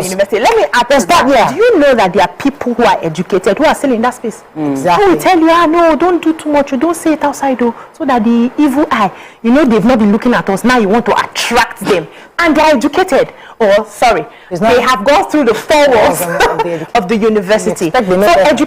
university. Let me ask that. Do you know that there are people who are educated who are still in that space? Exactly. Who will tell you, no, don't do too much, you don't say it outside though, so that the evil eye, they've not been looking at us, now you want to attract them, and they're educated, or sorry, they have gone through the four walls of the university.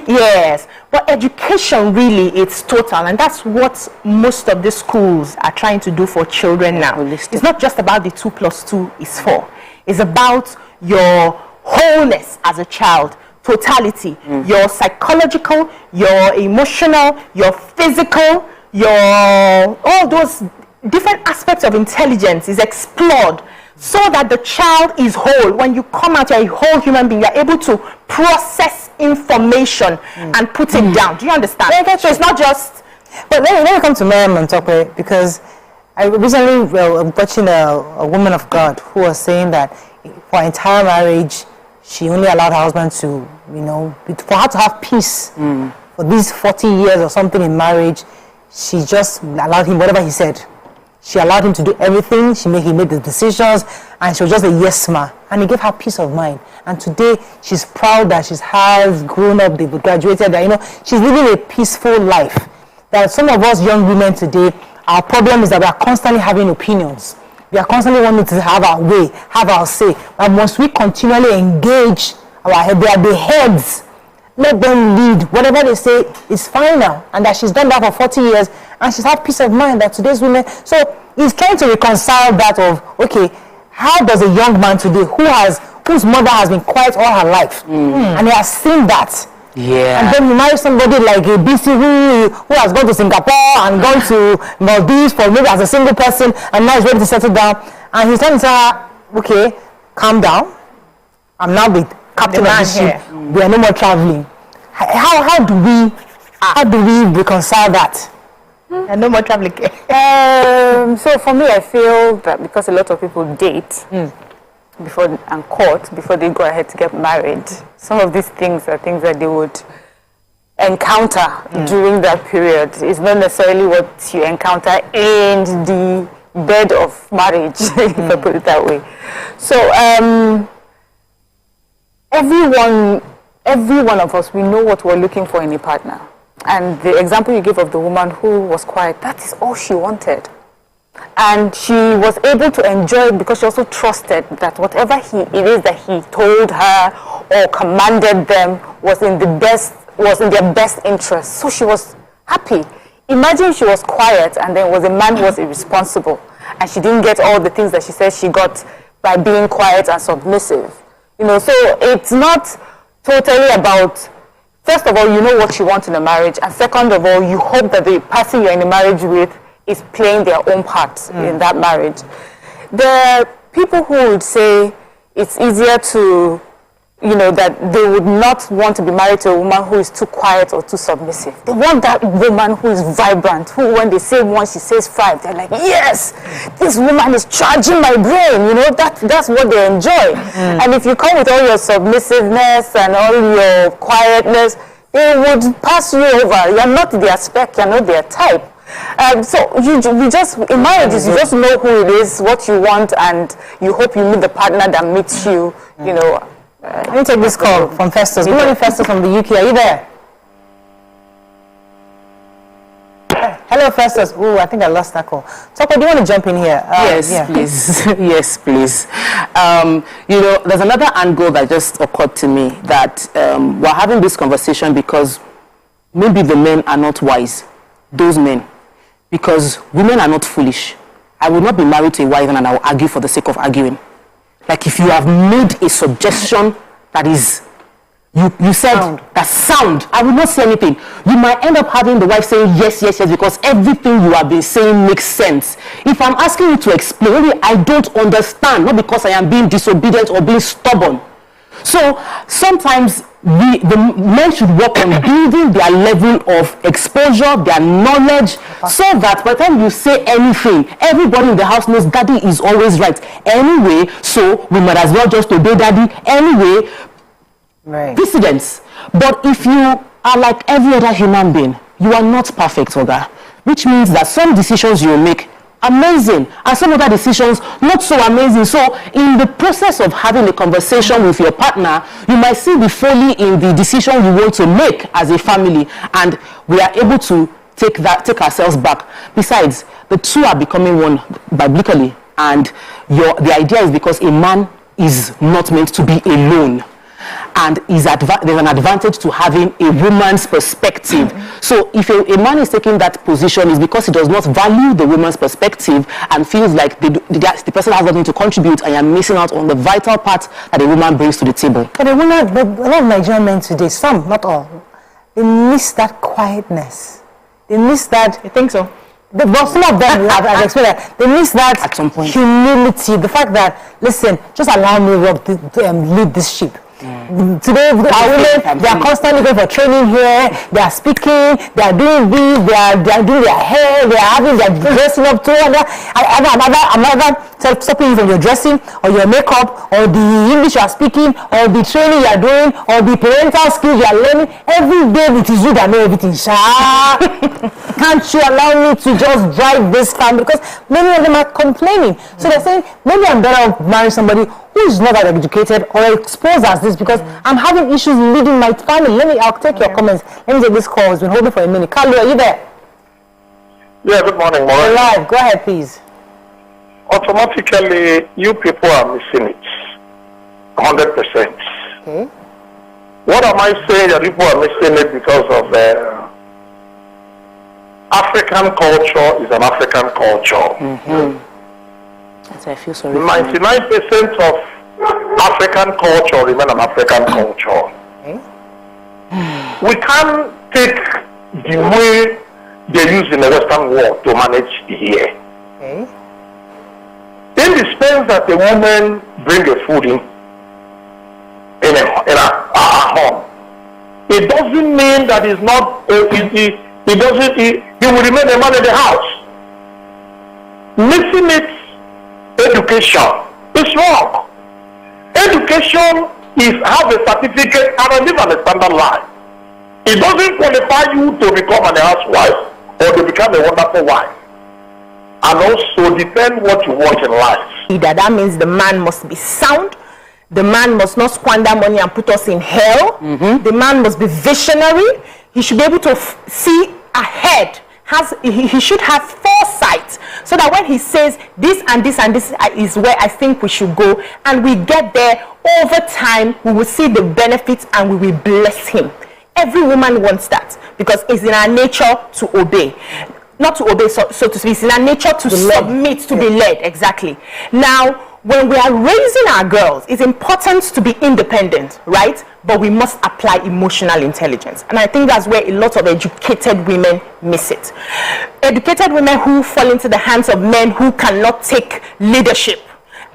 Yes, but education really, it's total, and that's what most of the schools are trying to do for children now. It's not just about the 2 + 2 is 4. It's about your wholeness as a child, totality, your psychological, your emotional, your physical, all those different aspects of intelligence is explored, so that the child is whole. When you come out, you're a whole human being. You're able to process information and put it down. Do you understand? So it's not just... But let me come to Miriam and talk, because I recently was watching a woman of God who was saying that for her entire marriage, she only allowed her husband to, for her to have peace for these 40 years or something in marriage, she just allowed him whatever he said. She allowed him to do everything. He made the decisions, and she was just a yes man. and it gave her peace of mind. And today, she's proud that she has grown up, they've graduated, that, you know, she's living a peaceful life. That some of us young women today, our problem is that we are constantly having opinions. We are constantly wanting to have our way, have our say. But once we continually engage our head, they are the heads. Let them lead. Whatever they say is fine now. And that she's done that for 40 years, and she's had peace of mind that today's women. So he's trying to reconcile that of, okay, how does a young man today whose mother has been quiet all her life, and he has seen that, and then you marry somebody like a BC who has gone to Singapore and gone to Maldives for maybe as a single person, and now he's ready to settle down, and he's telling her, okay, calm down, I'm now the captain of this ship, we are no more traveling. How do we reconcile that? And no more traveling. So for me, I feel that because a lot of people date before and court before they go ahead to get married, some of these things are things that they would encounter during that period. It's not necessarily what you encounter in the bed of marriage, if I put it that way. So every one of us, we know what we're looking for in a partner. And the example you gave of the woman who was quiet, that is all she wanted. And she was able to enjoy it because she also trusted that whatever it is that he told her or commanded them was in their best interest. So she was happy. Imagine she was quiet and then was a man who was irresponsible, and she didn't get all the things that she said she got by being quiet and submissive. You know, so it's not totally about, first of all, you know what you want in a marriage, and second of all, you hope that the person you're in a marriage with is playing their own part in that marriage. There are people who would say it's easier to, you know, that they would not want to be married to a woman who is too quiet or too submissive. They want that woman who is vibrant, who when they say one, she says five. They're like, yes, this woman is charging my brain, you know, that's what they enjoy. And if you come with all your submissiveness and all your quietness, they would pass you over. You're not their spec, you're not their type. So you just, in marriages, you just know who it is, what you want, and you hope you meet the partner that meets you, you know. Let me take this call from Festus. Good morning, Festus from the UK. Are you there? Hello, Festus. Oh, I think I lost that call. Toko, do you want to jump in here? Please. Yes, please. You know, there's another angle that just occurred to me, that we're having this conversation because maybe the men are not wise. Those men. Because women are not foolish. I will not be married to a wife and I will argue for the sake of arguing. Like if you have made a suggestion that is, you said that's sound, I will not say anything. You might end up having the wife saying yes, yes, yes, because everything you have been saying makes sense. If I'm asking you to explain, maybe I don't understand, not because I am being disobedient or being stubborn. So sometimes the men should work on building their level of exposure, their knowledge, so that by the time you say anything, everybody in the house knows daddy is always right. Anyway, so we might as well just obey daddy. Anyway, dissidents. But if you are like every other human being, you are not perfect, Oga. Which means that some decisions you make, amazing, and some other decisions not so amazing. So in the process of having a conversation with your partner, you might see the folly in the decision you want to make as a family, and we are able to take ourselves back. Besides, the two are becoming one biblically, and the idea is because a man is not meant to be alone. And there's an advantage to having a woman's perspective. So if a man is taking that position, it's because he does not value the woman's perspective and feels like the person has nothing to contribute, and you're missing out on the vital part that a woman brings to the table. But a lot of Nigerian men today, some, not all, they miss that quietness. They miss that. You think so? But some of them, I've explained that, they miss that at some point. Humility, the fact that, listen, just allow me to lead this ship. Today, our women, they are constantly going for training here, they are speaking, they are doing this, they are doing their hair, they are having their dressing up too. I'm never stopping you from your dressing or your makeup or the English you are speaking or the training you are doing or the parental skills you are learning. Every day it is you that know everything. can't you allow me to just drive this family? Because many of them are complaining. So they're saying, maybe I'm better off marrying somebody who is not that educated or exposed as this, because I'm having issues leading my family. I'll take your comments. Let me take this call. It's been holding for a minute. Carlo, are you there? Yeah, good morning, Maureen. You're live. Go ahead, please. Automatically, you people are missing it. 100%. Okay. What am I saying that people are missing it because of African culture is an African culture. That's why I feel sorry. 99% of African culture remain an African culture. Okay. We can't take the way they use in the Western world to manage here. Okay. In the sense that the woman bring the food in a home, it doesn't mean that it's not. He will remain a man in the house. Missing it, education is wrong. Education is have a certificate and live a standard life. It doesn't qualify you to become an housewife or to become a wonderful wife. And also depend what you want in life. That means the man must be sound. The man must not squander money and put us in hell. The man must be visionary. He should be able to see ahead. He should have foresight, so that when he says this and this and this is where I think we should go, and we get there, over time we will see the benefits and we will bless him. Every woman wants that, because it's in our nature to obey. Not to obey, so to speak, it's in our nature to submit, to be led. Exactly. Now, when we are raising our girls, it's important to be independent, right? But we must apply emotional intelligence. And I think that's where a lot of educated women miss it. Educated women who fall into the hands of men who cannot take leadership.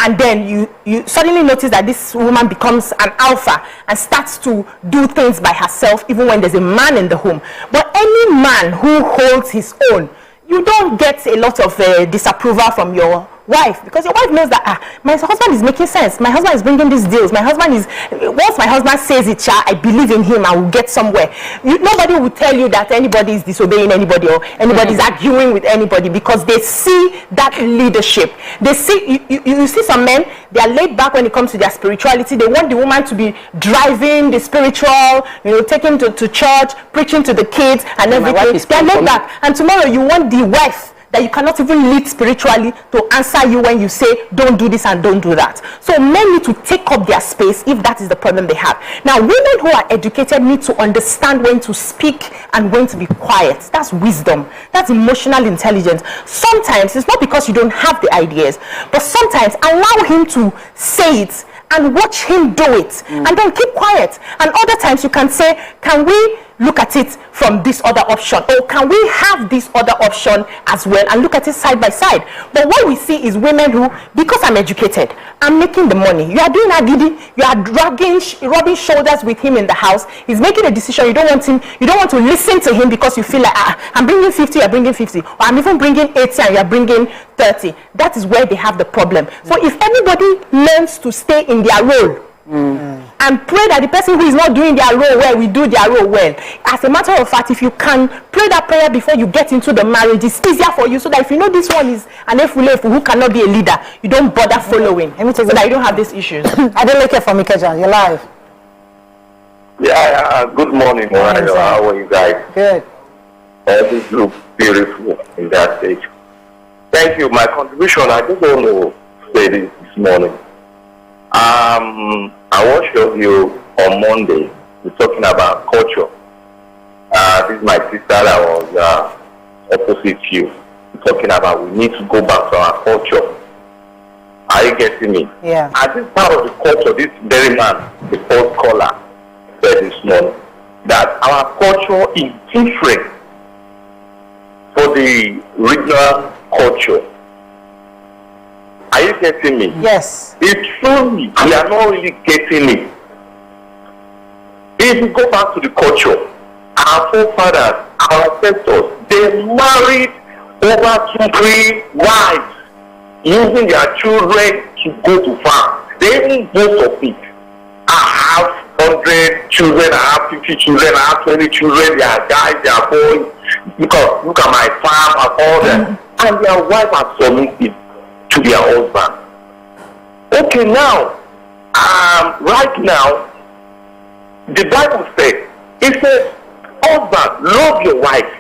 And then you suddenly notice that this woman becomes an alpha and starts to do things by herself, even when there's a man in the home. But any man who holds his own, you don't get a lot of disapproval from your wife, because your wife knows that my husband is making sense, my husband is bringing these deals, my husband is, once my husband says it, I believe in him, I will get somewhere. Nobody will tell you that anybody is disobeying anybody or anybody is arguing with anybody, because they see that leadership. They see, you see some men, they are laid back when it comes to their spirituality. They want the woman to be driving the spiritual, taking to church, preaching to the kids and everything. They are laid back, and tomorrow you want the wife that you cannot even lead spiritually to answer you when you say don't do this and don't do that. So men need to take up their space if that is the problem they have. Now, women who are educated need to understand when to speak and when to be quiet. That's wisdom. That's emotional intelligence. Sometimes it's not because you don't have the ideas, but sometimes allow him to say it and watch him do it, and then keep quiet. And other times you can say, can we look at it from this other option, or can we have this other option as well, and look at it side by side. But what we see is women who, because I'm educated, I'm making the money, you are doing agidi, you are rubbing shoulders with him in the house, he's making a decision, you don't want to listen to him because you feel like I'm bringing 50, you're bringing 50, or I'm even bringing 80 and you're bringing 30. That is where they have the problem. So if everybody learns to stay in their role, and pray that the person who is not doing their role well will do their role well. As a matter of fact, if you can pray that prayer before you get into the marriage, it's easier for you, so that if you know this one is an efulefu who cannot be a leader, you don't bother following. Let me tell you, so that you don't have these issues. I don't like it from Ikeja. You're live. Yeah, good morning, Maureen. How are you guys? Good. This looks beautiful in that stage. Thank you. My contribution, I just want to say this morning. I watched your view on Monday. We're talking about culture. This is my sister that was opposite you. We're talking about we need to go back to our culture. Are you getting me? Yeah. At this part of the culture, this very man, the first caller, said this morning that our culture is different for the regional culture. Are you getting me? Yes. It's true, we are not really getting it. If you go back to the culture, our forefathers, our ancestors, they married over 2-3 wives, using their children to go to farm. They even most of it have 100 children, I have 50 children, I have 20 children, they are guys, they are boys, because look at my farm and all that. And their wife are submissive to their husband. Okay, now, right now, the Bible says, it says, husband, love your wife.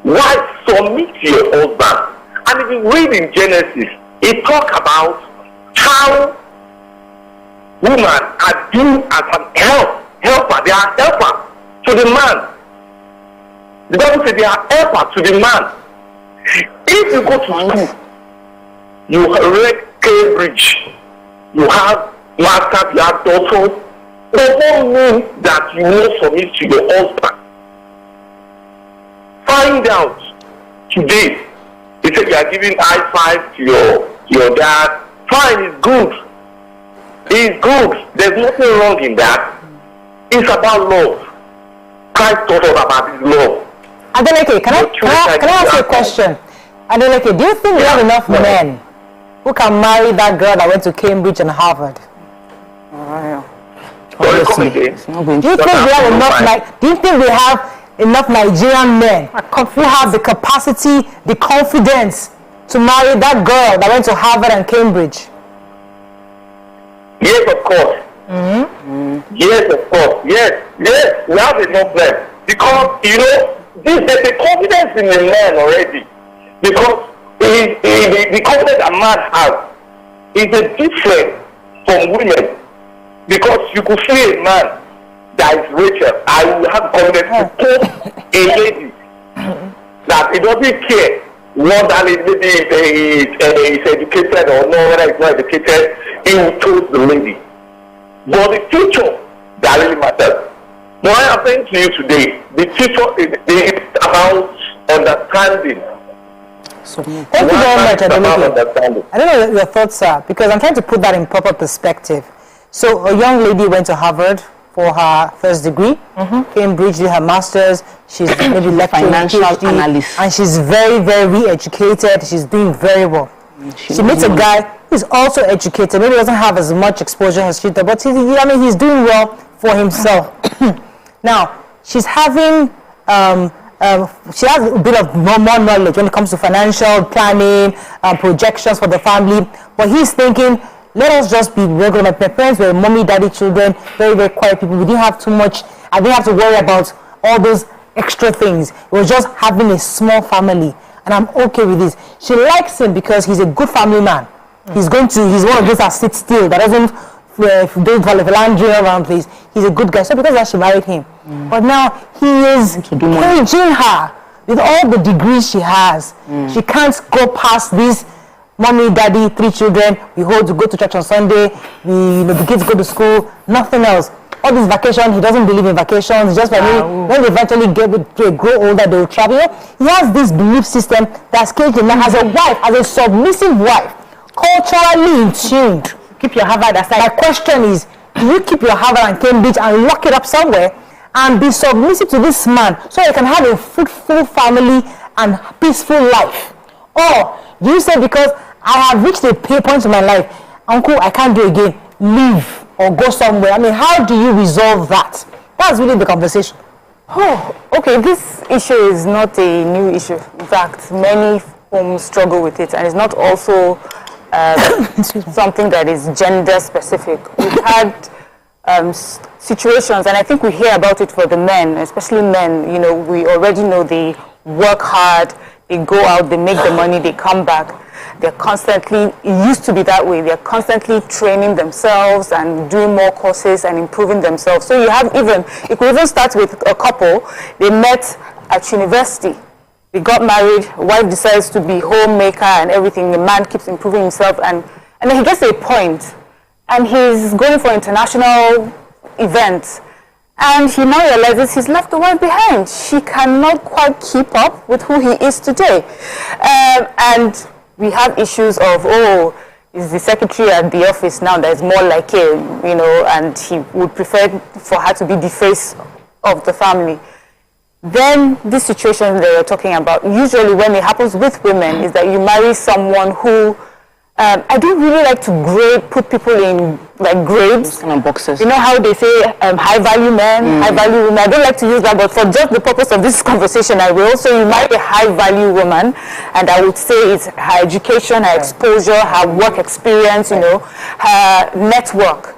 Wife, submit to your husband. And if you read in Genesis, it talks about how women are doing as an helper. They are helper to the man. The Bible says they are helper to the man. If you go to school, you read Cambridge, you have masters, you have doctors, it doesn't mean that you will submit to your husband. Find out today. He said you are giving high five to your dad. Fine, it's good. It's good. There's nothing wrong in that. It's about love. Christ taught us about his love. Adeleke, can I ask you a question? Adeleke, do you think we have enough men who can marry that girl that went to Cambridge and Harvard? Do you think we have enough Nigerian men who have the capacity, the confidence to marry that girl that went to Harvard and Cambridge? Yes, of course. Yes, of course. Yes, we have enough men. Because, there's a confidence in the man already. Because the confidence a man has is a different from women. Because you could see a man that is richer. I will have confidence to post a lady that he doesn't care whether maybe he's educated or no, whether he's not educated. He will choose the lady. But the future that really matters. Now I am saying to you today, the future is about understanding. Thank you very much, Adeleke. I don't know what your thoughts are, because I'm trying to put that in proper perspective. So a young lady went to Harvard for her first degree, Cambridge did her master's, she's maybe lecturing, financial analyst, and she's very, very educated, she's doing very well. She meets a guy who's also educated, maybe doesn't have as much exposure as she does, but he's doing well for himself. Now, she's having, she has a bit of more knowledge when it comes to financial planning, projections for the family, but he's thinking, let us just be regular. My parents were mommy, daddy, children, very, very quiet people. We didn't have too much. I didn't have to worry about all those extra things. It was just having a small family, and I'm okay with this. She likes him because he's a good family man. He's one of those that sit still, that doesn't do philandering around place. He's a good guy. So because of that, she married him. But now he is encouraging her with all the degrees she has. She can't go past this. Mommy, daddy, 3 children, we hold to go to church on Sunday, the kids go to school, nothing else. All this vacation, he doesn't believe in vacations, just like when they eventually grow older, they will travel. He has this belief system that's caged him as a wife, as a submissive wife, culturally in tune. Keep your Harvard aside. My question is, do you keep your Harvard and Cambridge and lock it up somewhere and be submissive to this man so you can have a fruitful family and peaceful life? Or do you say, because I have reached a point in my life, uncle, I can't do it again, leave or go somewhere? I mean, how do you resolve that? That's really the conversation. Oh, okay, this issue is not a new issue. In fact, many homes struggle with it, and it's not also something that is gender specific. We've had situations, and I think we hear about it for the men, especially men. We already know they work hard, they go out, they make the money, they come back. They're constantly, it used to be that way, they're constantly training themselves and doing more courses and improving themselves. So you could even start with a couple, they met at university, they got married, wife decides to be homemaker and everything, the man keeps improving himself, and then he gets to a point, and he's going for international events, and he now realizes he's left the wife behind. She cannot quite keep up with who he is today. And we have issues of, is the secretary at the office now that is more like him, and he would prefer for her to be the face of the family. Then this situation that you're talking about, usually when it happens with women, is that you marry someone who I don't really like to put people in like grades. Kind of boxes. You know how they say high value men, high value women. I don't like to use that, but for just the purpose of this conversation, I will. So you marry a high value woman, and I would say it's her education, her exposure, her work experience, you know, her network.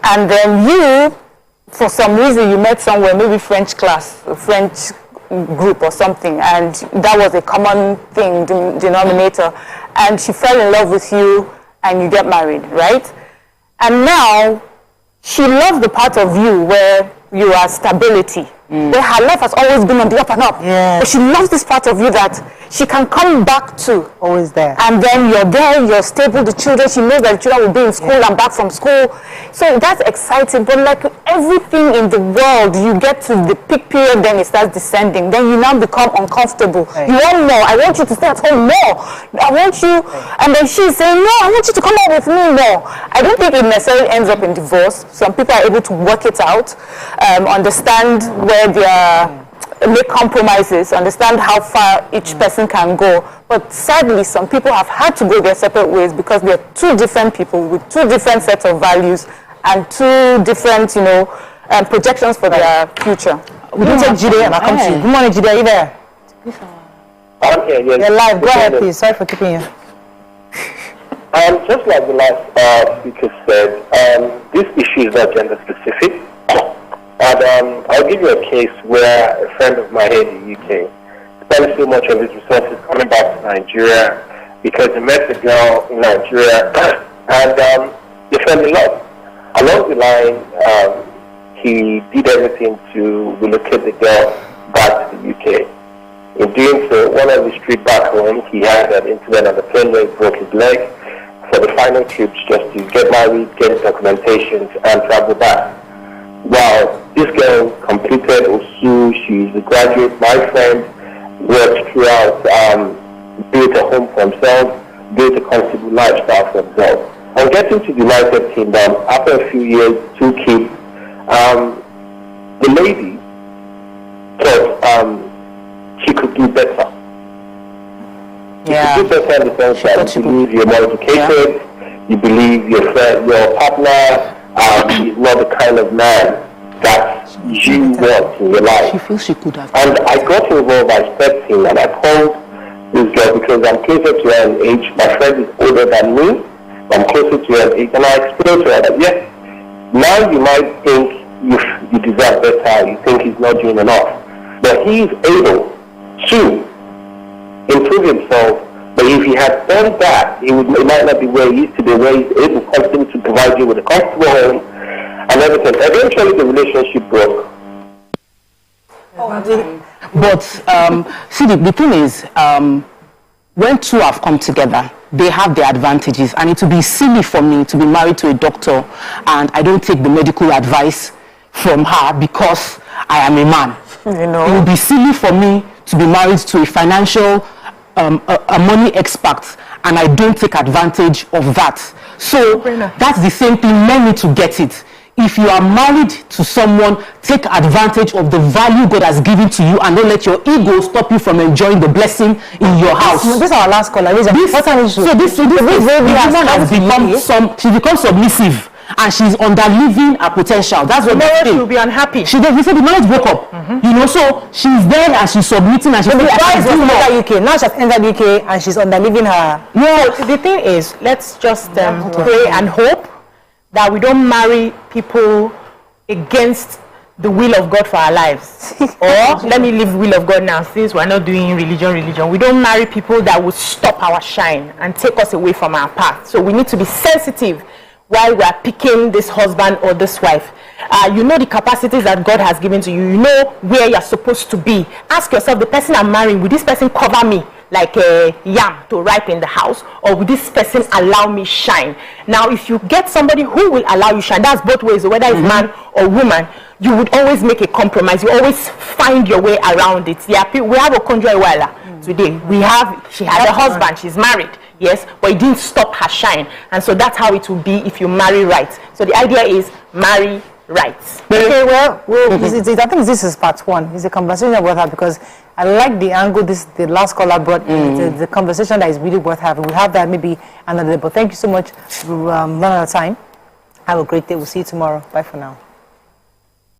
And then you, for some reason, you met somewhere, maybe French class, French group or something, and that was a common thing, denominator, and she fell in love with you and you get married, right? And now she loves the part of you where you are stability, where her life has always been on the up and up. But she loves this part of you that she can come back to. Always there. And then you're there, you're stable, the children, she knows that the children will be in school and back from school. So that's exciting. But like everything in the world, you get to the peak period, then it starts descending. Then you now become uncomfortable. You want more. I want you to stay at home more. I want you. And then she's saying, no, I want you to come out with me more. I don't think it necessarily ends up in divorce. Some people are able to work it out, understand where they are, make compromises, understand how far each person can go. But sadly, some people have had to go their separate ways because they're two different people with two different sets of values and two different, you know, projections for their future. We don't take Jide and I'll come to you. Good morning, Jide. Are you there? Okay, yes. You're live. Go ahead, please. Sorry for keeping you. Just like the last speaker said, this issue is not gender specific. And I'll give you a case where a friend of mine here in the UK spent so much of his resources coming back to Nigeria because he met a girl in Nigeria and they fell in love. Along the line, he did everything to relocate the girl back to the UK. In doing so, one of his trip back home, he had an incident on the plane where he broke his leg. For the final trips, just to get married, get documentations, and travel back. Wow, this girl completed OSU, she's a graduate, my friend, worked throughout, built a home for himself, built a comfortable lifestyle for himself. On getting to the United Kingdom, after a few years, 2 kids, the lady thought she could do better. You could do better in the sense that you believe you're more educated, you believe your friend, your partner, is not the kind of man that you want in your life. She feels she could have. And I got involved, I stepped in and I called this girl because I'm closer to her in age. My friend is older than me. I'm closer to her in age. And I explained to her that, yes, now you might think you deserve better, you think he's not doing enough. But he is able to improve himself. But if he had done that, he might not be where he is today, where he's able constantly to provide you with a comfortable home and everything. Eventually, the relationship broke. But see, the thing is, when two have come together, they have their advantages, and it would be silly for me to be married to a doctor and I don't take the medical advice from her because I am a man. You know, it would be silly for me to be married to a financial a money expert and I don't take advantage of that. So that's the same thing. Men need to get it. If you are married to someone, take advantage of the value God has given to you and don't let your ego stop you from enjoying the blessing in your house. This is our last call. This woman has become she becomes submissive and she's underliving her potential. That's what she will be unhappy. We said the marriage broke up. You know, so she's there and she's submitting and she's the price was entered UK. Now she's entered UK and she's underliving her. Yeah. So the thing is, let's just pray and hope that we don't marry people against the will of God for our lives. Or let me leave will of God now, since we're not doing religion. We don't marry people that will stop our shine and take us away from our path. So we need to be sensitive while we are picking this husband or this wife. You know the capacities that God has given to you. You know where you're supposed to be. Ask yourself, the person I'm marrying, will this person cover me like a yam to ripe in the house, or will this person allow me shine? Now, if you get somebody who will allow you shine, that's both ways, whether it's man or woman, you would always make a compromise. You always find your way around it. Yeah, we have a Konjo today. She had a husband, she's married. Yes, but it didn't stop her shine. And so that's how it will be if you marry right. So the idea is marry Right. Okay, well, I think this is part one. It's a conversation worth having because I like the angle the last caller brought. The conversation that is really worth having. We'll have that maybe another day. But thank you so much. We'll run out of time. Have a great day. We'll see you tomorrow. Bye for now.